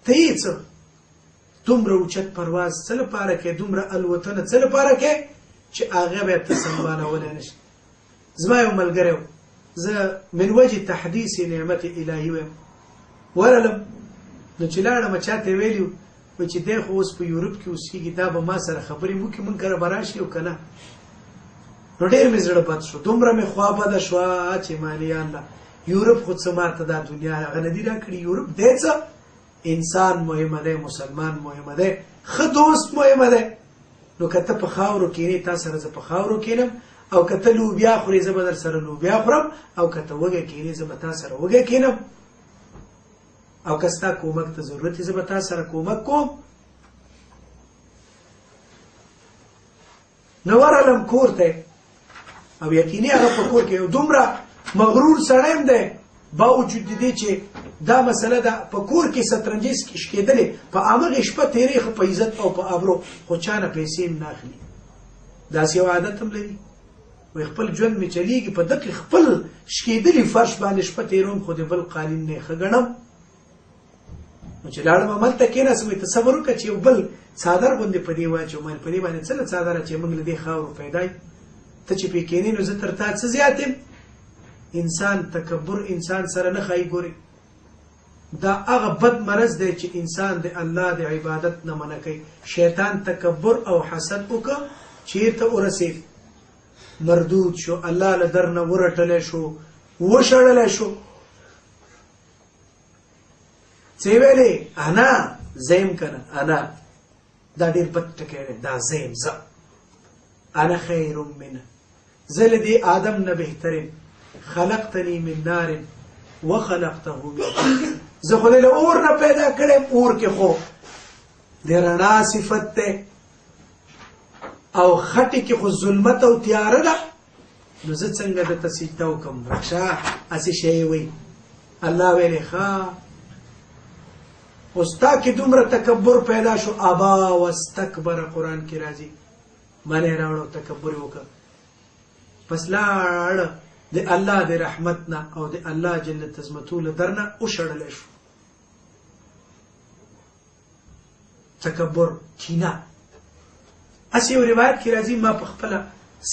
ته یې څه؟ دومره اوچت پرواز څه لپاره کې، دومره الوتنه څه لپاره کې چې هغه به ته سنبالولی نشي. زما یو ملګری و، زه من وجه تحدیث نعمت الهي ویم، ورغلم نو چې لاړم چاته ویلي و چې دی خو اوس په یورپ کې اوسېږي، دا به ما سره خبرې وکړي، مونږ کره به راشي او که نه. نو ډېر مې زړه بد شو، دومره مې خوا بده شوه چې مالیا الله یورپ خو څه ماته دا دنیا هغه نه دي راکړي. یورپ دی څه، انسان مهمه دی، مسلمان مهمه دی، ښه دوست مهمه دی. نو که ته په خاورو کښېنې، تا سره زه په خاورو کښېنم، او که ته لوبیا خورې زه به در سره لوبیا خورم، او که ته وږی کښېنې زه به تا سره وږی کښېنم، او که ستا کومک ته ضرورت وي زه به تا سره کومک کوم. نو ورغلم کور ته، او یقیني هغه په کور کې یو دومره مغرور سړی هم دی، باوجود د دې چې دا مسله ده په کور کې سترنجي شکېدلې، په همغې شپه تېرې ښه په عزت او په ابرو، خو چا نه پیسې هم نه اخلي. داسې یو عادت هم لري، وایي خپل ژوند مې چلېږي په دقې خپل شکېدلي فرش باندې شپه تېروم، خو د بل قالین نه یې ښه ګڼم. نو چې لاړم هملته کېناستم، وایي تصور وکړه چې یو بل څادر غوندې په دې واچوم، په دې باندې څه له څادره چې موږ له دې خاورو پیدا یو، ته چې پرې کښېنې نو زه تر تا څه زیات یم. انسان تکبر انسان سره نه ښایي. ګورې دا هغه بد مرض دی چې انسان د الله د عبادت نه منع کوي. شیطان تکبر او حسد وکړه، چېرته ورسېد، مردود شو، الله له در نه ورټلی شو، وشړلی شو. څه ویلې؟ انا زیم کنه، انا دا ډېر بد ټکی دی، دا زیم زه، انا خیر منه، زه له دې آدم نه بهتر یم، خلقتنی من نار وخلقته من طین، زه خو له اور نه پیدا کړم، اور کې خو د رڼا صفت دی، او خټې کې خو ظلمت او تیاره ده، نو زه څنګه درته سجده وکړم؟ رخشه هسې شی وایي. الله ویلې ښه، اوس تا کې دومره تکبر پیدا شو، ابا واستکبر قرآن کې راځي، منې راوړه او تکبر یې وکړه، پس لاړ د الله د رحمت نه او د الله جل عظمته له در نه وشړلی شو. تکبر، کینه. هسې یو روایت کې راځي، ما په خپله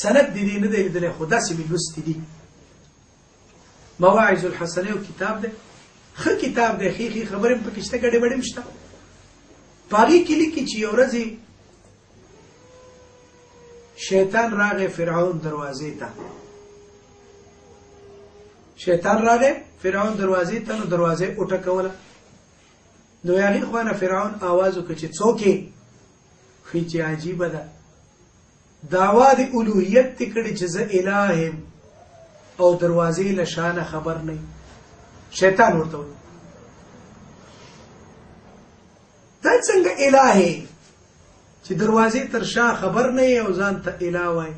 سند د دې نه دی لیدلی، خو داسې مې لوستي دي. مواعظ الحسنه یو کتاب دی، ښه کتاب دی، ښې خبرې هم پکې شته، ګډې وډې هم شته. په هغې کې لیکي چې یو ورځ شیطان راغی فرعون دروازې ته، شیطان راغی فرعون دروازې ته، نو دروازه یې وټکوله. نو هغې خوا نه فرعون آواز وکړه چې څوک یې؟ ښایي چې عجیبه ده، دعوا د الوهیت دې کړې چې زه اله یم او دروازې له شانه خبر نه یم. شیطان ورته وایي دا څنګه اله یې چې دروازې تر شا خبر نه یې او ځان ته اله وایي.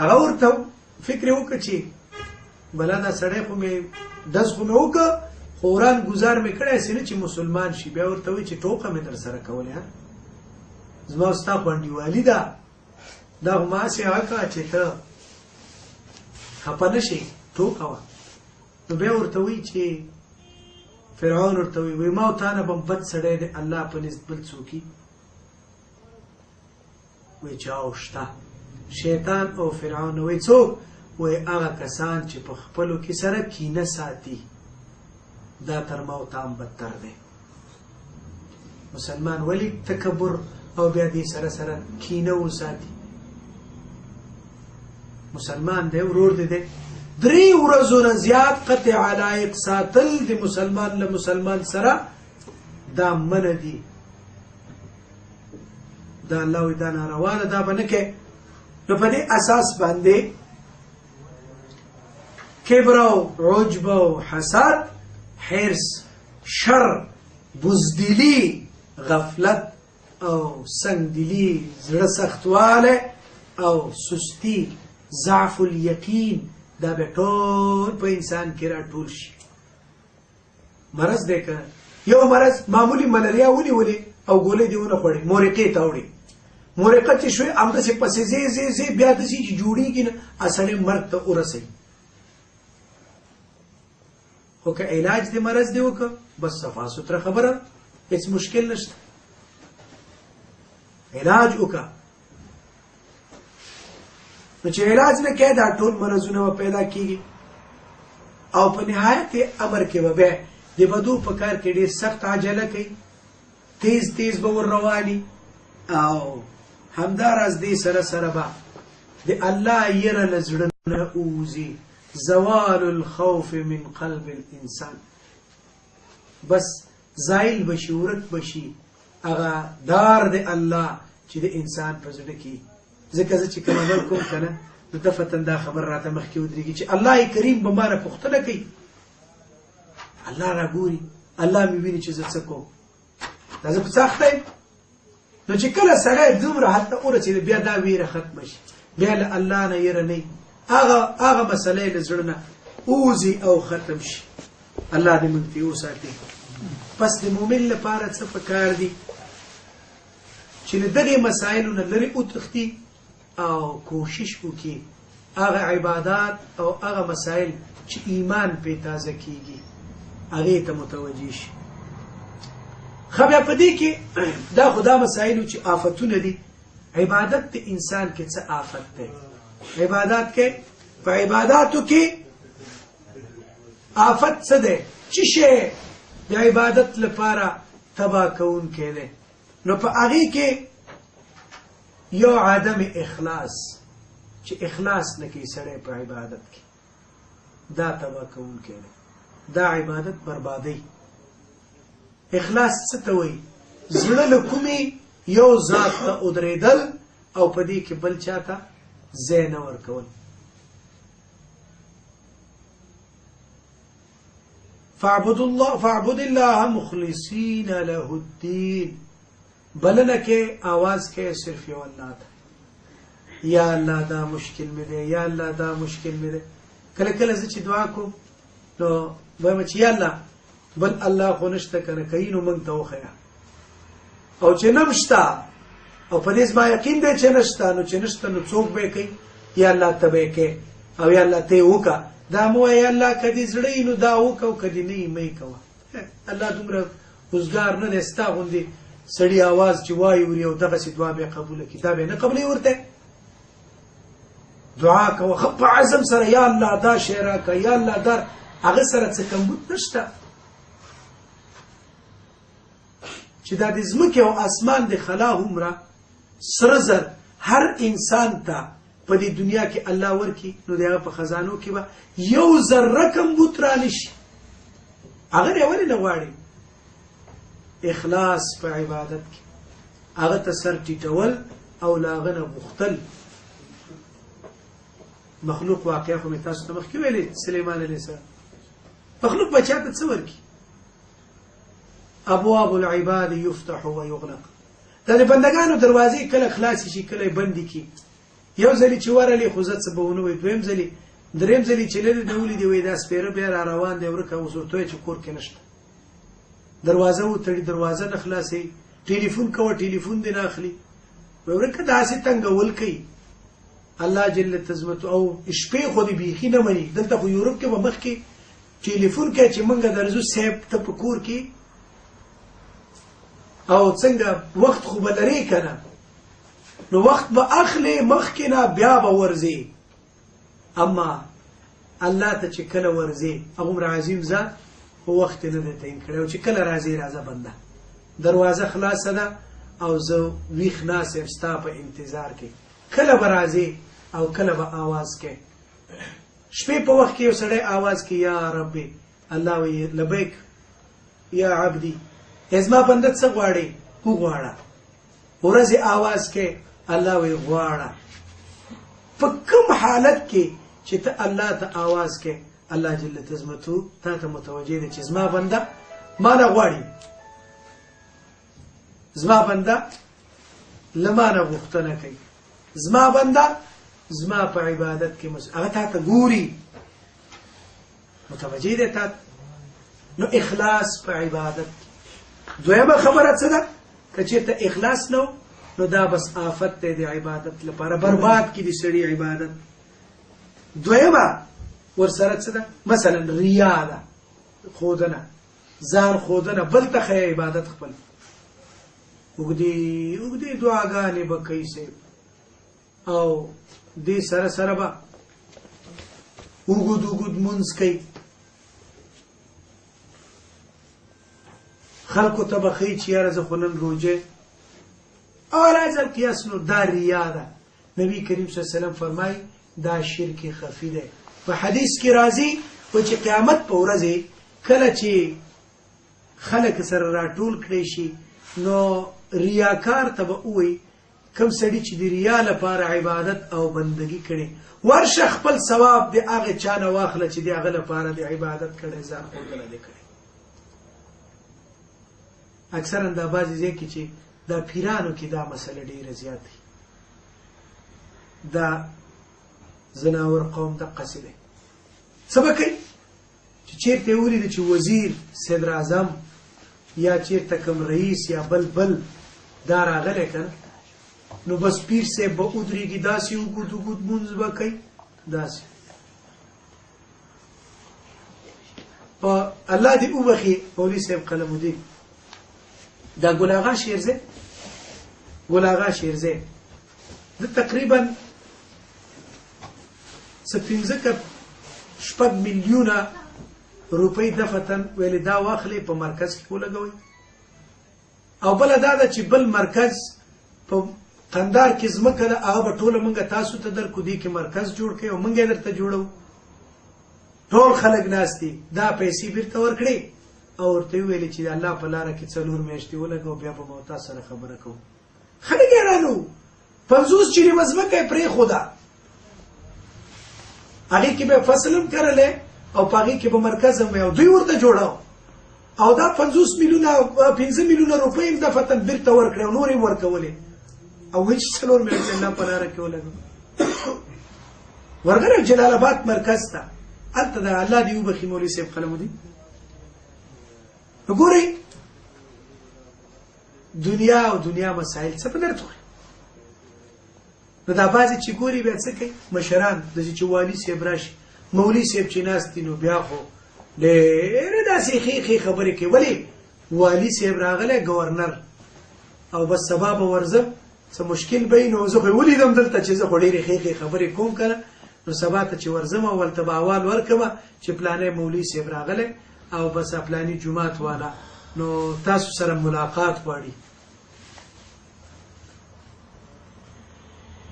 هغه ورته فکر یې وکړه چې بله دا سړی خو مې ډز خو مې وکړه، خو وران ګزار مې کړی هسې نه چې مسلمان شي. بیا ورته وایي چې ټوکه مې در سره کولی، زما او ستا خوندیوالي ده، دا خو ما هسې هغه کړه چې ته خفه نه شې، ټوکه وه. نو بیا ورته وایي چې فرعون ورته وایي ما او تا نه به بد سړی دی الله په نزد بل څوکي؟ وایي چې او شته. شیطان او فرعون وایي څوک؟ وایي هغه کسان چې په خپلو کې سره کینه ساتي، دا تر موت هم بدتر دی. مسلمان ولې تکبر او بیا دې سره سره کینه وساتي؟ مسلمان دی، ورور دی دی. 3 ورځو نه زیات قطع علایق ساتل د مسلمان له مسلمان سره دا منع دي. دا الله وایي دا ناروا ده، دا به نه کوې. نو په دې اساس باندې کبر او عجب او حسد، حرص، شر، بزدلی، غفلت او سنگدلی، زړه سختواله او سستی، ضعف الیقین، دا به ټول په انسان کې راټول شي. مرض دی که یو مرض معمولی ملاریا ونیولې او ګولۍ دې ونه خوړې، مورقې ته وړې، مورقه چې شوې همداسې پسې ځې بیا داسې چې جوړېږي نه سړی مرګ ته ورسوي. خو که علاج دې مرض دې وکړه بس صفا سوتره خبره، هېڅ مشکل نشته. علاج وکا. نو چې علاج نه کې دا ټول مرزونه پیدا کیږي او په نهایت امر کې به د بدو په کار کې ډېر سخت عجله کوي، تیز تیز به ور رواني او همداراز دې سره سره به د الله يره لزړه نه اوزي. زوال الخوف من قلب الانسان، بس زائل بشي ورک بشي هغه دار د الله چې د انسان په زړه کې. ځکه چې کوم عمل کوم کنه نو دفتن دا خبر راته مخکې ودرېږي چې الله کریم به ماره پوښتنه کوي، الله را ګوري، الله مې ویني چې زه څه کوم. دا زه په سخت یم. نو چې کله سړی دومره حتی ورسېد بیا دا ویره ختمه شي، بیا له الله نه یره نه هغه مسئله له زړه نه اوزي او ختم شي. الله دې موږ ته وساتي. پس د مؤمن لپاره څه پکار دي چې له دغې مسایلو نه لرې وتښتي او کوشش وکړي هغه عبادات او هغه مسایل چې ایمان پې تازه کیږي هغې ته متوجه شي. خو بیا په دې کې دا خو دا مسایلو چې آفتونه دي. عبادت د انسان کې څه آفت دی؟ عبادت کې په عباداتو کې آفت څه دی؟ چې شی د عبادت لپاره تباه کوونکی دی. نو په هغې کې یو عدم اخلاص، چې اخلاص نه کوي سړی په عبادت کې، دا تباه کوونکی دی، دا عبادت بربادی. اخلاص څه ته وایي؟ زړه له کومې یو ذات ته ودرېدل او په دې کې بل چاته ځای نه ورکول. فاعبد الله مخلصین له الدین. بلنه کې آواز کې صرف یو الله ته، یا الله دا مشکل مې دی، یا الله دا مشکل مې دی. کله کله زه چې دعا کوم نو وایم چې یا الله بل الله خو نشته کنه کوي نو موږ ته وښیه، او چې نه شته او په دې زما یقین دی چې نشته نو چې نشته نو څوک به کوي؟ یا الله ته به کوي او یا الله ته وکړه. دا مو یا الله کدي زړه نو دا وکړه او کدي نه یې مې کوه. الله دومره وزګار نه دی ستا غوندې سړي आवाज چې وایي وري او دغسې دعا به قبوله کړي، دا به نه قبلوي ورته. دعا کوه خو په عزم سره، یا الله دا شی راکړه، یا الله دا هغه سره څه کمبود نشته چې دا د ځمکې او اسمان د خلا هومره سره زر هر انسان ته په دې دنیا کې الله ورکي نو د هغه په خزانو کې به یو ذره کمبود را نشي. هغه یې ولې نه غواړي؟ اخلاص په عبادت کې، هغه ته سر ټیټول او له هغه نه غوښتل. مخلوق واقعه خو مې تاسو ته مخکې ویلې، سلیمان علیه السلام مخلوق به چاته څه ورکي؟ ابواب العباد يفتح ويغلق. دا د بندگانو دروازې کله خلاص شي کله بندي کی. یو ځلې چې ورلې خو زه څه به ونه وي، دویم ځلې دریم ځلې چې لري نه ولې دی وای دا سپیره بیا را روان دی ورکه وسورته چې کور کې نشته. دروازه وتړي دروازه نه خلاصي، ټلیفون کوه ټلیفون دی نه اخلي، ورکه داسې تنګول کوي. الله جل تزمت او شپې خو دې بیخي نه مني. دلته خو یورپ کې به مخکې ټلیفون کې چې مونږ درځو سیب ته په کور کې او څنګه وخت خو به لري کنه، نو وخت به اخلي مخکې نه بیا به ورځي. اما الله ته چې کله ورځي هغومره عظیم ذات خو وخت نه دی تعین کړی، او چې کله راځي راځه بنده، دروازه خلاصه ده او زه ویښ ناست یم ستا په انتظار کې، کله به راځي او کله به آواز کې. شپې په وخت کې یو سړی آواز کې یا ربي، الله وی لبیک یا عبدي، ازما بنده څه غواړي؟ وغواړه. ورځې آواز کې الله وی غواړه. په کوم حالت کې چې ته الله ته آواز کې الله جل تزمتو تا ته متوجه دی چې زما بنده ما نه غواړي، زما بنده لما نه غوښتنه کوي، زما بنده زما په عبادت کې هغه تا ته ګوري، متوجه دی تا. نو اخلاص په عبادت. دویمه خبره څه ده؟ که چېرته اخلاص نه نو دا بس آفت دی د عبادت لپاره، برباد کړي د سړي عبادت. دویمه ورسره څه ده؟ مثلا ریا ده، خودنه، ځان خودنه، بل ته ښیي عبادت خپل. اوږدې دعاګانې به کوي صاحب او دې سره سره به اوږد مونځ کوي خلکو ته به ښایي چې یاره زه خو نن روژه او راځه قیاس نو دا ریا ده نبی کریم صلی الله علیه وسلم فرمایي دا شرک خفي دی په حدیث کې راځي چې قیامت په ورځ کله چې خلک سره راټول کړي شي نو ریاکار ته به وایي کوم سړي چې د ریا لپاره عبادت او بندگی کړي ورشه خپل ثواب د هغه چا نه واخله چې د هغه لپاره د عبادت کړي ځان ښودنه دی کړی اکثرا دا بعضې ځای کې چې دا پیرانو کې دا مسله ډېره زیات دی دا زناور قوم دقسې دی څه به کوي چې چېرته یې ولیده چې وزیر صدر اعظم یا چېرته کوم رئیس یا بل دا راغلی که نه نو بس پیر صاحب به ودرېږي داسې اوږد مونځ به کوي داسې په الله دې وبخي مولوي صاحب قلمودین دا ګل اغا شیرزی د تقریبا څه 5 میلیونه روپۍ دفتن ویلې دا واخلې په مرکز کې ولګوئ او بله دا ده چې بل مرکز په قندار کې ځمکه ده هغه به ټوله موږ تاسو ته درکو دې کې مرکز جوړ کړئ او موږ یې درته جوړو ټول خلک ناست دي دا پیسې بیرته ورکړئ او ورته ویلې چې د الله په لاره کې 4 میاشتې ولګو بیا به مو تاسو سره خبره کوو خلک حیران وو 50 چیرې ځمکه یې پرېښوده هغې کې به فصل هم کرلی او په هغې کې به مرکز هم وی او دوی ورته جوړاو او دا 5 میلیونه روپۍ هم دفتن بیرته ورکړې او نور یې ورکولې او وایي چې 4 میاشتې الله په لاره کې ولګو ورغلی جلال آباد مرکز ته هلته د الله دې وبخي مولوي صاحب قلمودین وګورئ دنیا مسائل څه په درته وایي نو دا بعضې چې ګوري بیا څه کوي مشران داسې چې والي صاحب راشي مولوي صاحب چې ناست دي نو بیا خو ډېرې داسې ښې خبرې کوي ولې والي صاحب راغلی ګورنر او بس سبا به ورځم څه مشکل به وي نو زه خو یې ولیدم دلته چې زه خو ډېرې ښې خبرې کوم که نه نو سبا ته چې ورځم او ورته به احوال ورکړم چې پلانی مولوي صاحب راغلی او بس پلانی جومات والا نو تاسو سره ملاقات غواړي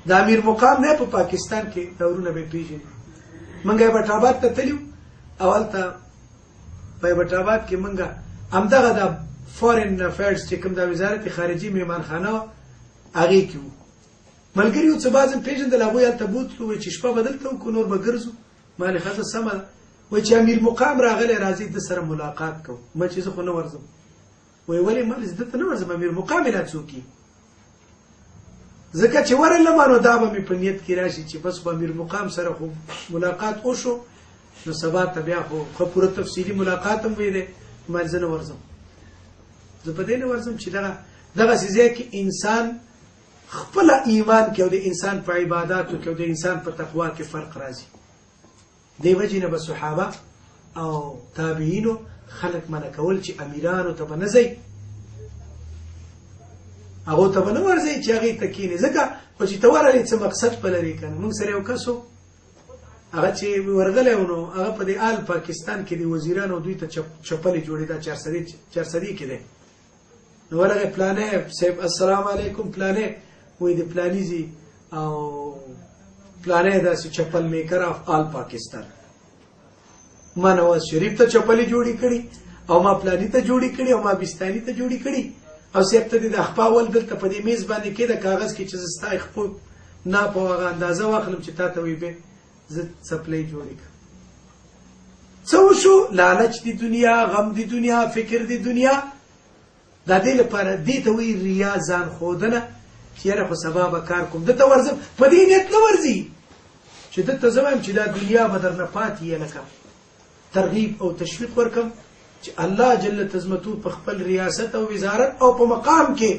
د امیر مقام نه په پاکستان کې دورونه به پیژني موږ ایبټ آباد ته تللو او هلته په ایبټ آباد کې موږ همدغه د فارن افیرز چې کوم د وزارت خارجي مهمانخانه وه هغې کې وو ملګري وو څه بعض م پېژندل هغوی هلته بوتلو وایي چې شپه به دلته وکړو نور به ګرځو ما ویلې ښځه سمه ده وایي چې امیر مقام راغلی راځئ ده سره ملاقات کوو ما چې زه خو نه ورځم وایي ولې ما ویل زه دلته نه ورځم امیر مقام یې را څوک ځکه چې ورغلم نو دا به مې په نیت کې راشي چې بس خو امیر مقام سره خو ملاقات وشو نو سبا ته بیا خو پوره تفصیلي ملاقات هم وی دی ما زه نه ورځم زه په دې نه ورځم چې دغسې ځای کې انسان خپله ایمان کې او د انسان په عباداتو کې او د انسان په تقوا کې فرق راځي دې وجې نه به صحابه او تابعینو خلک منع کول چې امیرانو ته به نه ځئ هغو ته به نه ورځئ چې هغې ته کښېنې ځکه خو چې ته ورغلې څه مقصد په لرې که نه موږ سره یو کس و هغه چې ورغلی و نو هغه په دې آل پاکستان کې د وزیرانو دوی ته چپلې جوړې دا چارسدي کې دی نو ورغی پلانی صاحب السلام علیکم پلانی وایي د پلانیزي او پلانی داسې چپل میکر آف آل پاکستان ما نواز شریف ته چپلې جوړې کړي او ما پلانی ته جوړې کړي او ما بستاني ته جوړې کړي او صاحب ته د اخپا ول دلته په دې میز باندې کې د کاغذ کې چې زه ستا اخپو ناپ او هغه اندازه واخلم چې تا ته وایي به زه څپلۍ جوړې کړم څه وشو لالچ د دنیا غم د دنیا فکر د دنیا دا دې لپاره دې ته وایي ریا ځان ښودنه چې یاره خو سبا به کار کوم دلته ورځم په دې نیت نه ورځي چې دلته زه وایم چې دا دنیا به درنه پاتې یې لکه ترغیب او تشویق ورکم چې الله جل تزمتو په خپل ریاست او وزارت او په مقام کې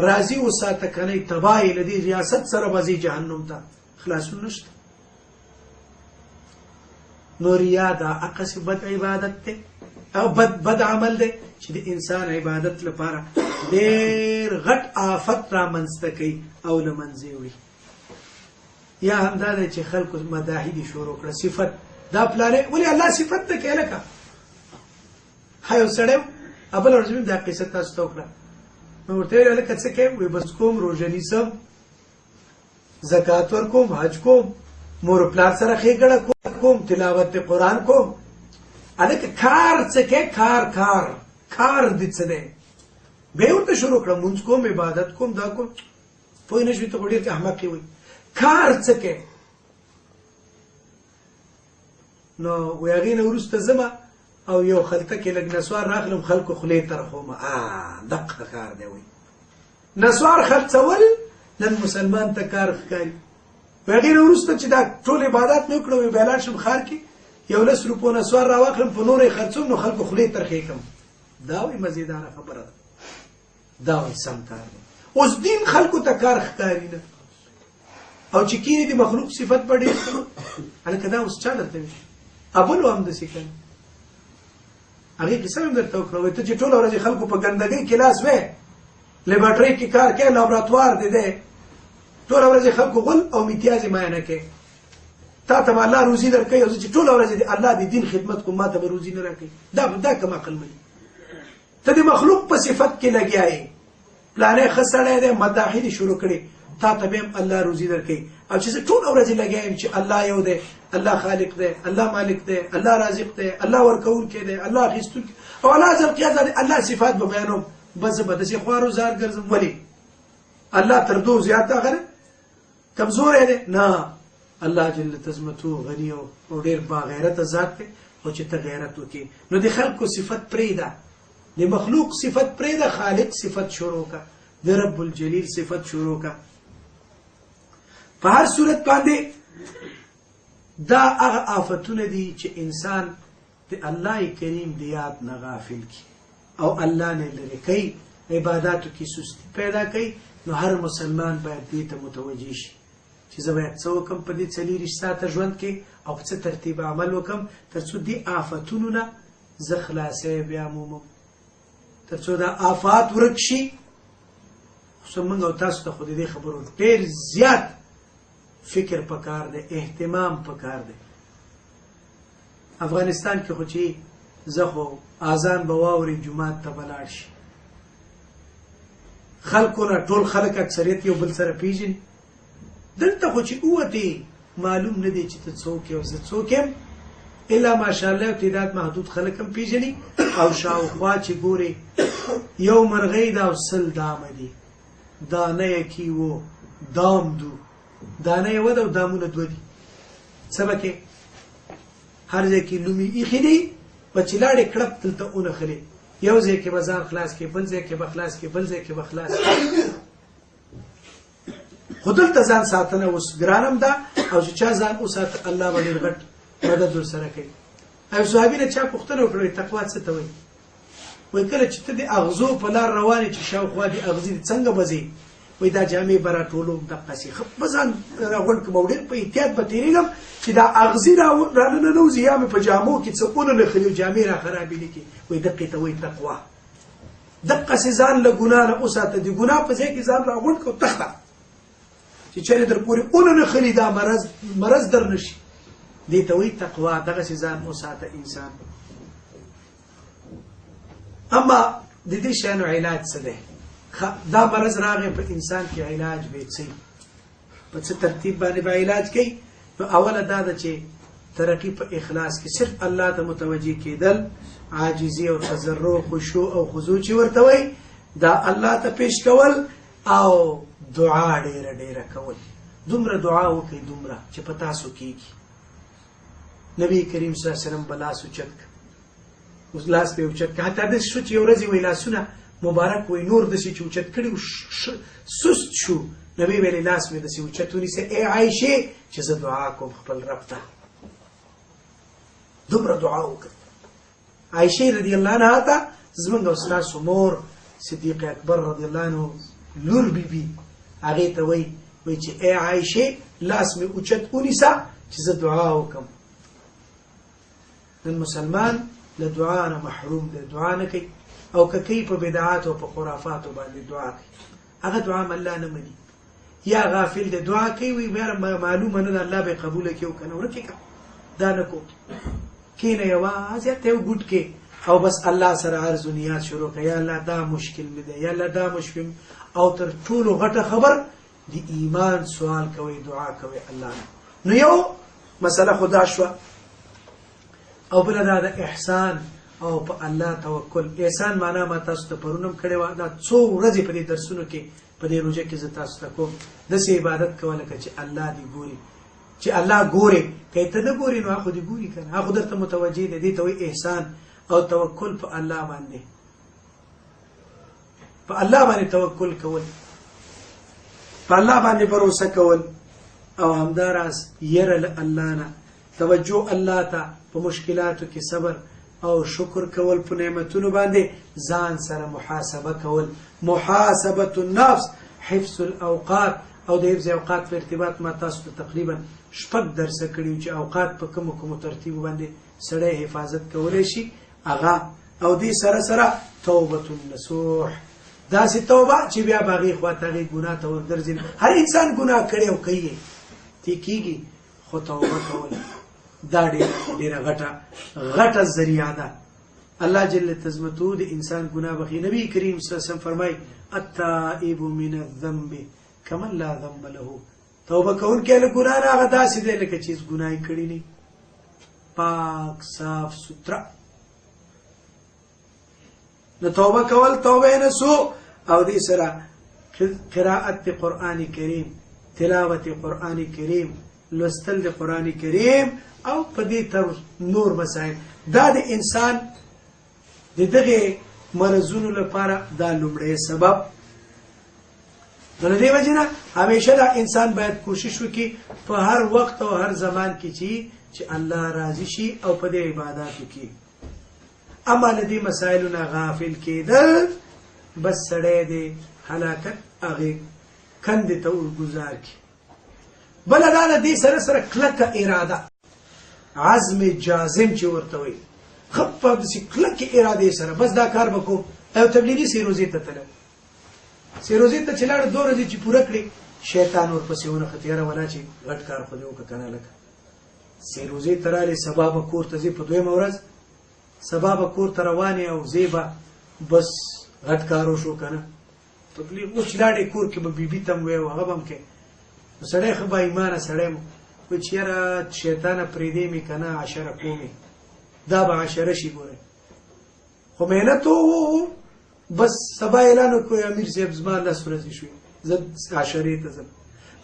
راضي وساته کنه تباہی لدی ریاست سره بځي جهنم ته خلاصون نشته نو ریا دا اقص بد عبادت ته او بد عمل دی چې د انسان عبادت لپاره ډېر غټ آفت را منځته کوي او له منځه وړي. یا همدا دی چې خلکو مداحي دي شروع کړه، صفت دا پلانې ولې الله صفت ته کوي لکه هایو سړی ابل ورځم دا قصه تاسو ته وکړه. نو ورته ویل لکه څه کوي؟ وی بس کوم روژه نیسم، زکات ورکوم، حج کوم، مور پلار سره ښېګړه کوم، تلاوت قرآن کوم. الکه کار څه کوي؟ کار دې څه دی؟ بیا ورته شروع کړه مونځ کوم، عبادت کوم، دا کوم. پوه نه شوې ته خو ډېر احمقې وایي. کار څه کوي؟ نو وی هغې نه وروسته ځمه او یو خلطه کې لږ نسوار راخلم، خلکو خولې ته رخومه. دقه کار دی وایي. نسوار خرڅول نن مسلمان ته کار ښکاري. وی هغې نه وروسته چې دا ټول عبادات مې وکړه، وی بیا لاړ شم ښار کې یو 10 روپو نسوار راواخلم، په نور یې خرڅوم، نو خلکو خولې ترخې کړم. دا وایي مزېداره خبره ده، دا وایي سم کار دی. اوس دین خلکو ته کار ښکاري نه، او چې کینې د مخلوق صفت به ډېر کړو. هلکه دا اوس چا درته وي؟ ابلو همداسې کوي. هغې کیسه مې درته وکړه، وایي ته چې ټوله ورځ خلکو په ګندګۍ کې لاس وې، لیبارټرۍ کې کار کوي، لابراتوار دی دی، ټوله ورځ خلکو غل او میتیازې معاینه کوي. تا ته به الله روزي درکوي، او زه چې ټوله ورځ د الله د دین خدمت کوم، ما ته به روزي نه راکوي. دا کوم عقل مني؟ ته د مخلوق په صفت کې لګیا یې، پلانې ښه سړی دی، مداحي دې شروع کړې، تا ته به هم الله روزي درکوي. او چې زه ټوله ورځ لګیا یم چې الله یو دی، الله خالق دی، الله مالک دی، الله رازق دی، الله ورکوونکی دی، الله اخیستونکی، او الله عز وجل الله صفات به بیانوم. بس زه به داسې خوارو زار ګرځم. ولې؟ الله تر دو زیات هغه کمزوری دی؟ نه، الله جل تزمتو غني او ډېر باغیرته ذات دی. او چې ته غیرت وکړې نو د خلکو صفت پرېږده، د مخلوق صفت پرېږده، خالق صفت شروع کړه، د رب الجلیل صفت شروع کړه. په هر صورت باندې دا هغه آفتونه دي چې انسان د الله کریم د یاد نه غافل کی او الله نه لرې کوي، عباداتو کې سستی پیدا کوي. نو هر مسلمان باید دې ته متوجه شي چې زه باید څه وکړم په دې 40 ساعته ژوند کې، او په څه ترتیب عمل وکړم تر څو دې آفتونو نه زه خلاصی بیا مومم، تر څو دا آفات ورک شي. خصوصا موږ او تاسو ته خو د دې خبرو ډېر زیات فکر پکار دی، اهتمام پکار دی. افغانستان کې خو چې زه خو اذان به واوري، جمعات ته به لاړ شي، خلکو نه ټول خلک اکثریت یو بل سره پیژني. دلته خو چې ووتې معلوم نه دی چې ته څوک یې او زه څوک یم، الا ماشاءالله تعداد محدود خلک هم پیژني. او شاوخوا چې ګورې یو مرغۍ ده او 100 دامه دي، دانه یې کې و دام دو، دانه یې وده او دامونه 2 دي. څه به کې هر ځای کې لومې ایښي دي، په چې لاړې کړپ دلته ونښلې، یو ځای کې به ځان خلاص کې، بل ځای کې به خلاص کې، بل ځای کې به خلاص کې. خو دلته ځان ساتنه اوس ګرانم ده، او چې چا ځان وساته الله به ډېر غټ مدد ورسره کوي. او صحابي نه چا پوښتنه وکړه تقوا څه ته وایي؟ وایي کله چې ته د اغزو په لار روان یې چې شاوخوا د اغزي دي څنګه به ځې؟ وایي دا جامې به راټولوم دقسې به ځان راغونډ کړم او ډېر په احتیاط به تېرېږم چې دا اغزي راننوځي، یا مې په جامو کې څه وننښلي او جامې را خرابې نه کړي. وایي دقې ته وایي تقوا. دقسې ځان له ګناه نه وساته، د ګناه په ځای کې ځان راغونډ کړه او تښته، چې چېرې در پورې وننښلي دا مرض در نه شي. دې ته وایي تقوا. دغسې ځان وساته انسان. اما د دې شیانو علاج څه دی؟ دا مرض راغی په انسان کې، علاج به څه په څه ترتیب باندې به علاج کوي؟ نو اوله دا ده چې ترقی په اخلاص کې، صرف الله ته متوجه کېدل، عاجزي او تضرع، خشوع او خضوع چې ورته وایي، دا الله ته پیش کول، او دعا ډېره ډېره کول. دومره دعا وکړئ دومره چې په تاسو کېږي. نبی کریم صلی الله علیه وسلم به لاس اوچت کړ، اوس لاس به یې اوچت کړ، حتی داسې شو چې یو ورځ یې وایي لاسونه مبارک وایي نور داسې چې اوچت کړي سست شو. نبی ویلې لاس مې داسې اوچت ونیسه ای عایشې چې زه دعا کوم خپل رب ته. دومره دعا وکړه. عایشې رضی الله عنها ته زمونږ او ستاسو مور صدیق اکبر رضی الله عنه لور بیبي هغې ته وایي چې ای عایشې لاس مې اوچت ونیسه چې زه دعا وکړم. نن مسلمان له دعا نه محروم دی دعا نه کوي او که کوي په بدعات او په خرافاتو باندې دعا کوي هغه دعا الله نه مني یا غافل دی دعا کوي وي معلومه نه ده الله به قبول کوي او که نه ورکې دا نه کو کینه یوازې ته وګټ کې او بس الله سره عرض و نیات شروع کړه یا الله دا مشکل مې ده یا الله دا مشکل او تر ټولو غټه خبر دی ایمان سوال کوي دعا کوي الله نو یو مسله خدا شو او بل دا د احسان او په الله توکل احسان معنا ما تاسو ته پرونم کړي و دا څو ورځې په دې درسونو کې په دې روزه کې زه تاسو ته کوم د سي عبادت کوله چې الله دی ګوري چې الله ګوري کته نه ګوري نو خو دی ګوري کنه هغه درته متوجي دي ته وي احسان او توکل په الله باندې په الله باندې توکل کول په الله باندې باور کول او همداراز ير الله نه توجه الله ته په مشکلاتو کې صبر او شکر کول په نعمتونو باندې ځان سره محاسبه کول محاسبه النفس حفظ الاوقات او د حفظ اوقات په ارتباط ما تاسو ته تقریبا شپږ درس کړیو چې اوقات په کوم ترتیب باندې سړی حفاظت کولای شي اغا او دې سره سره توبه النصوح دا سي توبه چې بیا باغی خواته ګناه ته ورګرځي هر انسان ګناه کړي او کوي تکیږي خو توبه کول دا ډیره غټه ذریعہ ده الله جل تزمتو د انسان ګناه بخي نبی کریم صلی الله علیه وسلم فرمای التائب من الذنب كمن لا ذنب له توبه کول کې له ګناه نه غدا سي دي لکه چې ګناه کړی نه پاک صاف سترا نو توبه کول توبه نه سو او دې سره قراءت قرآن کریم تلاوت قرآن کریم لوستل د قرآن کریم او په دې تر نور مسائل دا د انسان د دغه مرزونو لپاره دا لومړی سبب نو دې وجنه همیشه دا انسان باید کوشش وکړي په هر وخت او هر زمان کې چې الله راضي شي او په دې عبادت وکړي اما لدی مسائل نه غافل کېدل بس سړی دی هلاکت هغه کند ته ورګزار کی بل دا دې سره سره کلک اراده عزم جازم چې ورته وي خپه د کلک اراده سره بس دا کار وکړو او تبلیغي سیروزي ته تل سیروزي ته چلاړ دوه ورځې چې پوره کړی شیطان ورپسې ونه ختیاره ولا چې غټ کار خو دې وکړه لکه سیروزي تراله سبب کور ته زی په دویمه ورځ سبب کور ته روانه او زیبا بس غټ کارو شو کنه تبلیغ و چلاړې کور کې به بیبي تم وې او هغه هم کې سړی خو با ایمان سړی و چې یاره شیطان پرې دې می کنه عشره کومي دا به عشره شي ګوره خو مهنت بس سبا اعلان کوي امیر صاحب زما الله سورې شوې زه عشره ته ځم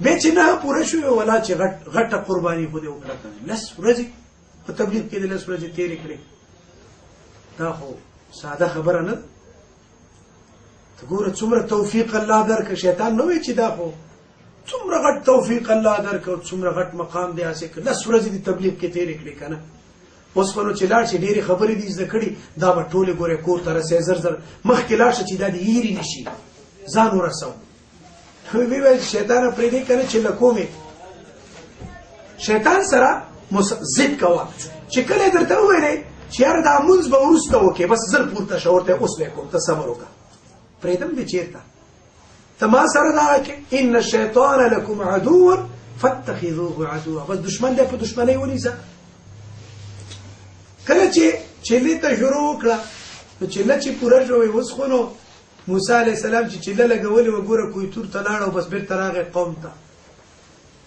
به چې نه پوره شوې ولا چې غټه قرباني خو دې وکړه لس ورځې په تبلیغ کې د لس ورځې تیرې کړې دا خو ساده خبره نه ته ګوره څومره توفیق الله درک شیطان نو وی چې دا خو څومره غټ توفیق الله درک او څومره غټ مقام دی اسه ک لس ورځې د تبلیغ کې تیرې کړې کنه اوس په نو چې لاړ شي ډېری خبرې دي زده کړي دا به ټوله ګوره کور ته رسې زر مخکې لاړ شي چې دا د هیري نشي ځان ورسو وی وی شیطان پرې دې کنه چې لکومه شیطان سره ضد کوه چې کله درته وایي چې یار دا مونږ به ورسته وکي بس زر پورته شورته اوس لیکم ته صبر وکړه پرېدم دې چیرته تما سره دا کې ان الشیطان لكم عدو فاتخذوه عدوا بس دشمن دې په دشمنی ونیسه کله چې چلی ته شروع کړه نو چله چې پوره شوی اوس خو نو موسی علی السلام چې چله لګولې وګوره کوی تور ته لاړ او بس بیرته راغی قوم ته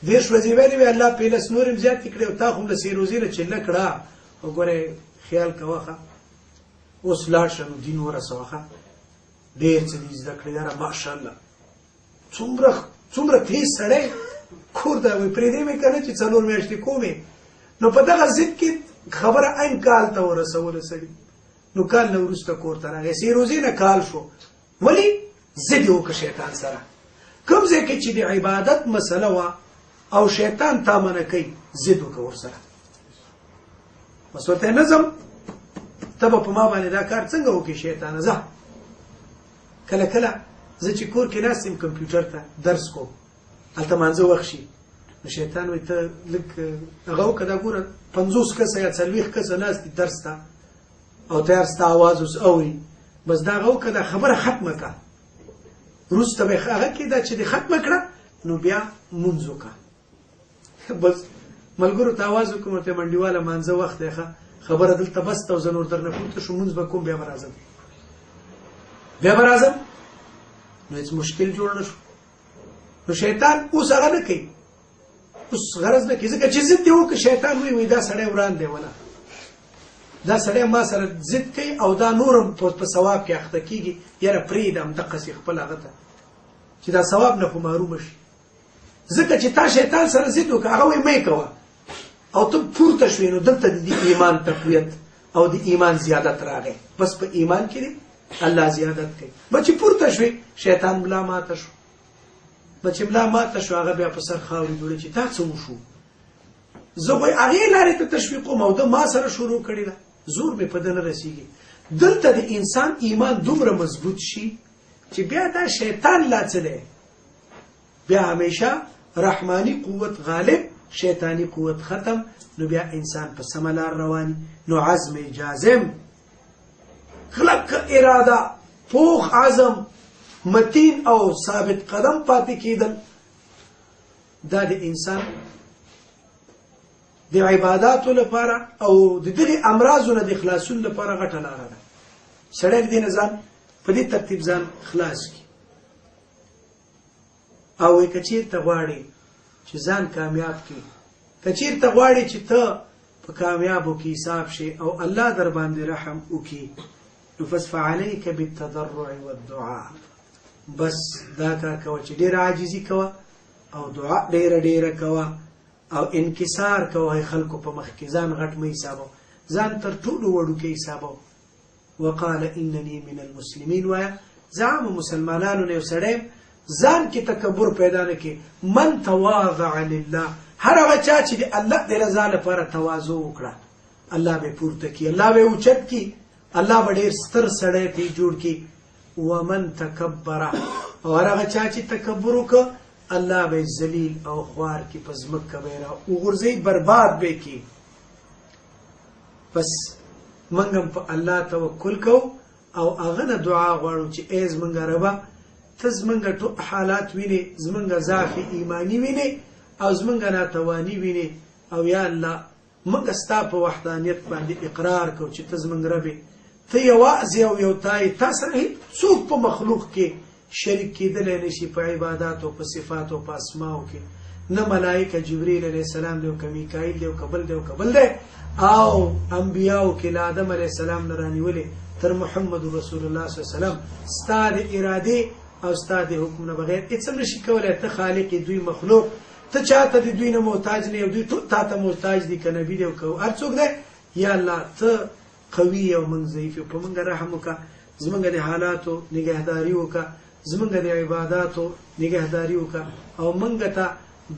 دیش وزیبانی وی الله په لس نورم زیات کړي او تا خو له سیروزی له چله کړه وګوره خیال کوخه اوس لاړ شنو دین ورسوخه ډېر څه دې زده کړی دا ماشاءالله څومره تیز سړی کور دا وي پرې دې مې کنه چې څلور میاشتې کومې نو په دغه ضد کې خبره عین کال ته ورسول سړي نو کال نو ورسته کور ته راغی سیروزی نه کال شو ولی ضد وکړه شیطان سره کوم ځای کې چې د عبادت مسله وا او شیطان تا منه کوي ضد وکړه ورسره مسورته نظم تبه په ما باندې دا کار څنګه وکي شیطان زه کله کله زه چې کور کې ناسم کمپیوټر ته درس کوم الته مانځه وخشي شیطان وي ته لک هغه کدا ګوره 50 کس یا 40 کس ناس دي درس ته او تیار ستا आवाज اوس اوري بس دا غو کده خبره ختمه کا روسته به هغه کې دا چې د ختمه کړه نو بیا منځو کا بس ملګرو ته आवाज وکړم ته منډیواله مانځه وخت دی خبره دلته بس ته زنور درنه پورته شو منځ به کوم بیا برازم نو هیڅ مشکل جوړ نشو نو شیطان اوس هغه نه کوي اوس غرض نه کوي ځکه چې ضد دی وکړي شیطان وی دا سړی وران دی ولا دا سړی ما سره ضد کوي او دا نورم په ثواب کې اخته کیږي یاره پریدم دقه سي خپل هغه ته چې دا ثواب نه خو محروم شي ځکه چې تا شیطان سره ضد وکړه هغه وی مې کوه او ته پورته شوې نو دلته د ایمان تقویت او د ایمان زیادت راغی بس په ایمان کې الله زیادت کوي بچ پورته شوې شیطان بلا ماته شو بچ بلا ماته شو هغه بیا په سر خاوري جوړه چې تا څه وشو زه وای هغه لارې ته تشویق مو د ما سره شروع کړی دا زور مې په دنه رسیږي دلته د انسان ایمان دومره مضبوط شي چې بیا دا شیطان لا چلے بیا همیشه رحمانی قوت غالب شیطانی قوت ختم نو بیا انسان په سملار روان نو عزم جازم خلق اراده پوخ عزم متین او ثابت قدم پاتې کېدل دا د انسان د عبادتو لپاره او د دغه امراضونو د خلاصون لپاره غټه لاره ده سړی د نظام په دې ترتیب ځان خلاص کی او کچیر ته غواړي چې ځان کامیاب کی کچیر ته غواړي چې ته په کامیابو کې حساب شي او الله در باندې رحم وکي نو فصفع عليك بالتضرع والدعاء بس دا کار کوه چې ډیر عاجزي کوه او دعا ډیر کوه او انکسار کوه خلکو په مخ کې ځان غټ مې حسابو ځان تر ټولو وړو کې حسابو وقال انني من المسلمين ويا زعم مسلمانانو نه سړی ځان کې تکبر پیدا نه کې من تواضع لله هر هغه چا چې الله د رضا لپاره تواضع وکړه الله به پورته کی الله به اوچت کی الله به ډیر ستر سړی ته جوړ کی ومن تکبر او هر هغه چا چې تکبر وکړه الله به ذلیل او خوار کی پزمک کبیره او غرزی برباد به کی پس منګم په الله توکل کو او هغه نه دعا غواړو چې ایز منګه ربا تزمنګه ټول حالات ویني زمنګه ضعف ایمانی ویني او زمنګه ناتوانی ویني او یا الله موږ ستا په وحدانیت باندې اقرار کو چې تزمنګ ربي ته یوازې او یو تای تاسو څوک په مخلوق کې شریک کېدل نشي په عبادت او په صفات او په اسماء کې نه ملائکه جبرئیل علیه السلام دی او میکائیل دی او قبل دی او انبیاء کې آدم علیه السلام نه رانیولې تر محمد رسول الله صلی الله علیه وسلم ستاره اراده او ستاره حکم نه بغیر هیڅ نشي کولای ته خالق دوی مخلوق ته چاته د دوی نه محتاج نه دوی ته ته محتاج دي کنه بي دی او هر څوک دی یا الله ته قوي او من ضعیف په موږ رحم وکا زمونږ د حالاتو نگهداری وکا زمونږ د عبادتو نگهداری وکا او موږ ته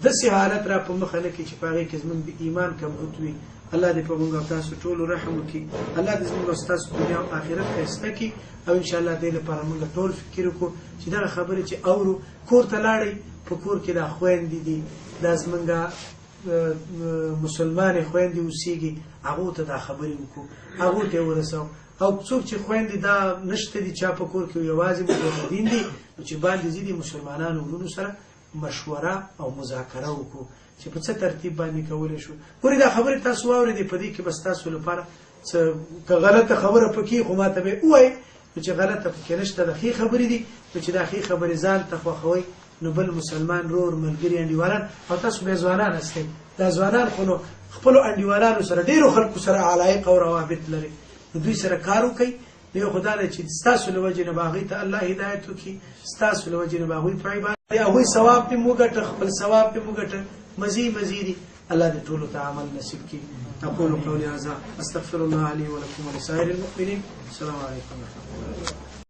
د سي حالت را په مخه نه کې چې پاره کې زمونږ د ایمان کم وي الله دې په موږ تاسو ټول رحم وکي الله دې زموږ استاد دنیا او آخرت خسته کی او ان شاء الله دې لپاره موږ ټول فکر وکړو چې دا خبره چې اورو کور ته لاړې په کور کې دا خويندې دي د زمونږ مسلمان خويندې اوسېږي هغه ته دا خبرې وکړو هغه ته ورسو او څوک چې خويندې دا نشته دي چې په کور کې یوازې مجاهدین دي چې باندې زیدي مسلمانانو ورونو سره مشوره او مذاکره وکړو چې په څه ترتیب باندې کولای شو ګورې دا خبره تاسو واورئ په دې کې بس تاسو لپاره څه غلطه خبره پکې خو ماته به وای چې غلطه پکې نشته د خې خبرې دي چې دا خې خبرې ځان ته خوښوي نو بل مسلمان رور ملګری انډیوالان او تاسو به ځوانان استئ دا ځوانان خو خپل انډیوالانو سره ډیرو خلکو سره علایق او روابط لري دوی سره کار وکړي نو خدای چې تاسو له وجه نه باغی ته الله هدایت وکړي تاسو له وجه نه باغی په عبادت او ثواب په موګه خپل ثواب په موګه مزيد الله دې ټول ته عمل نصیب کړي اقول قولي هذا استغفر الله لي ولكم ولسائر المؤمنين السلام عليكم ورحمه الله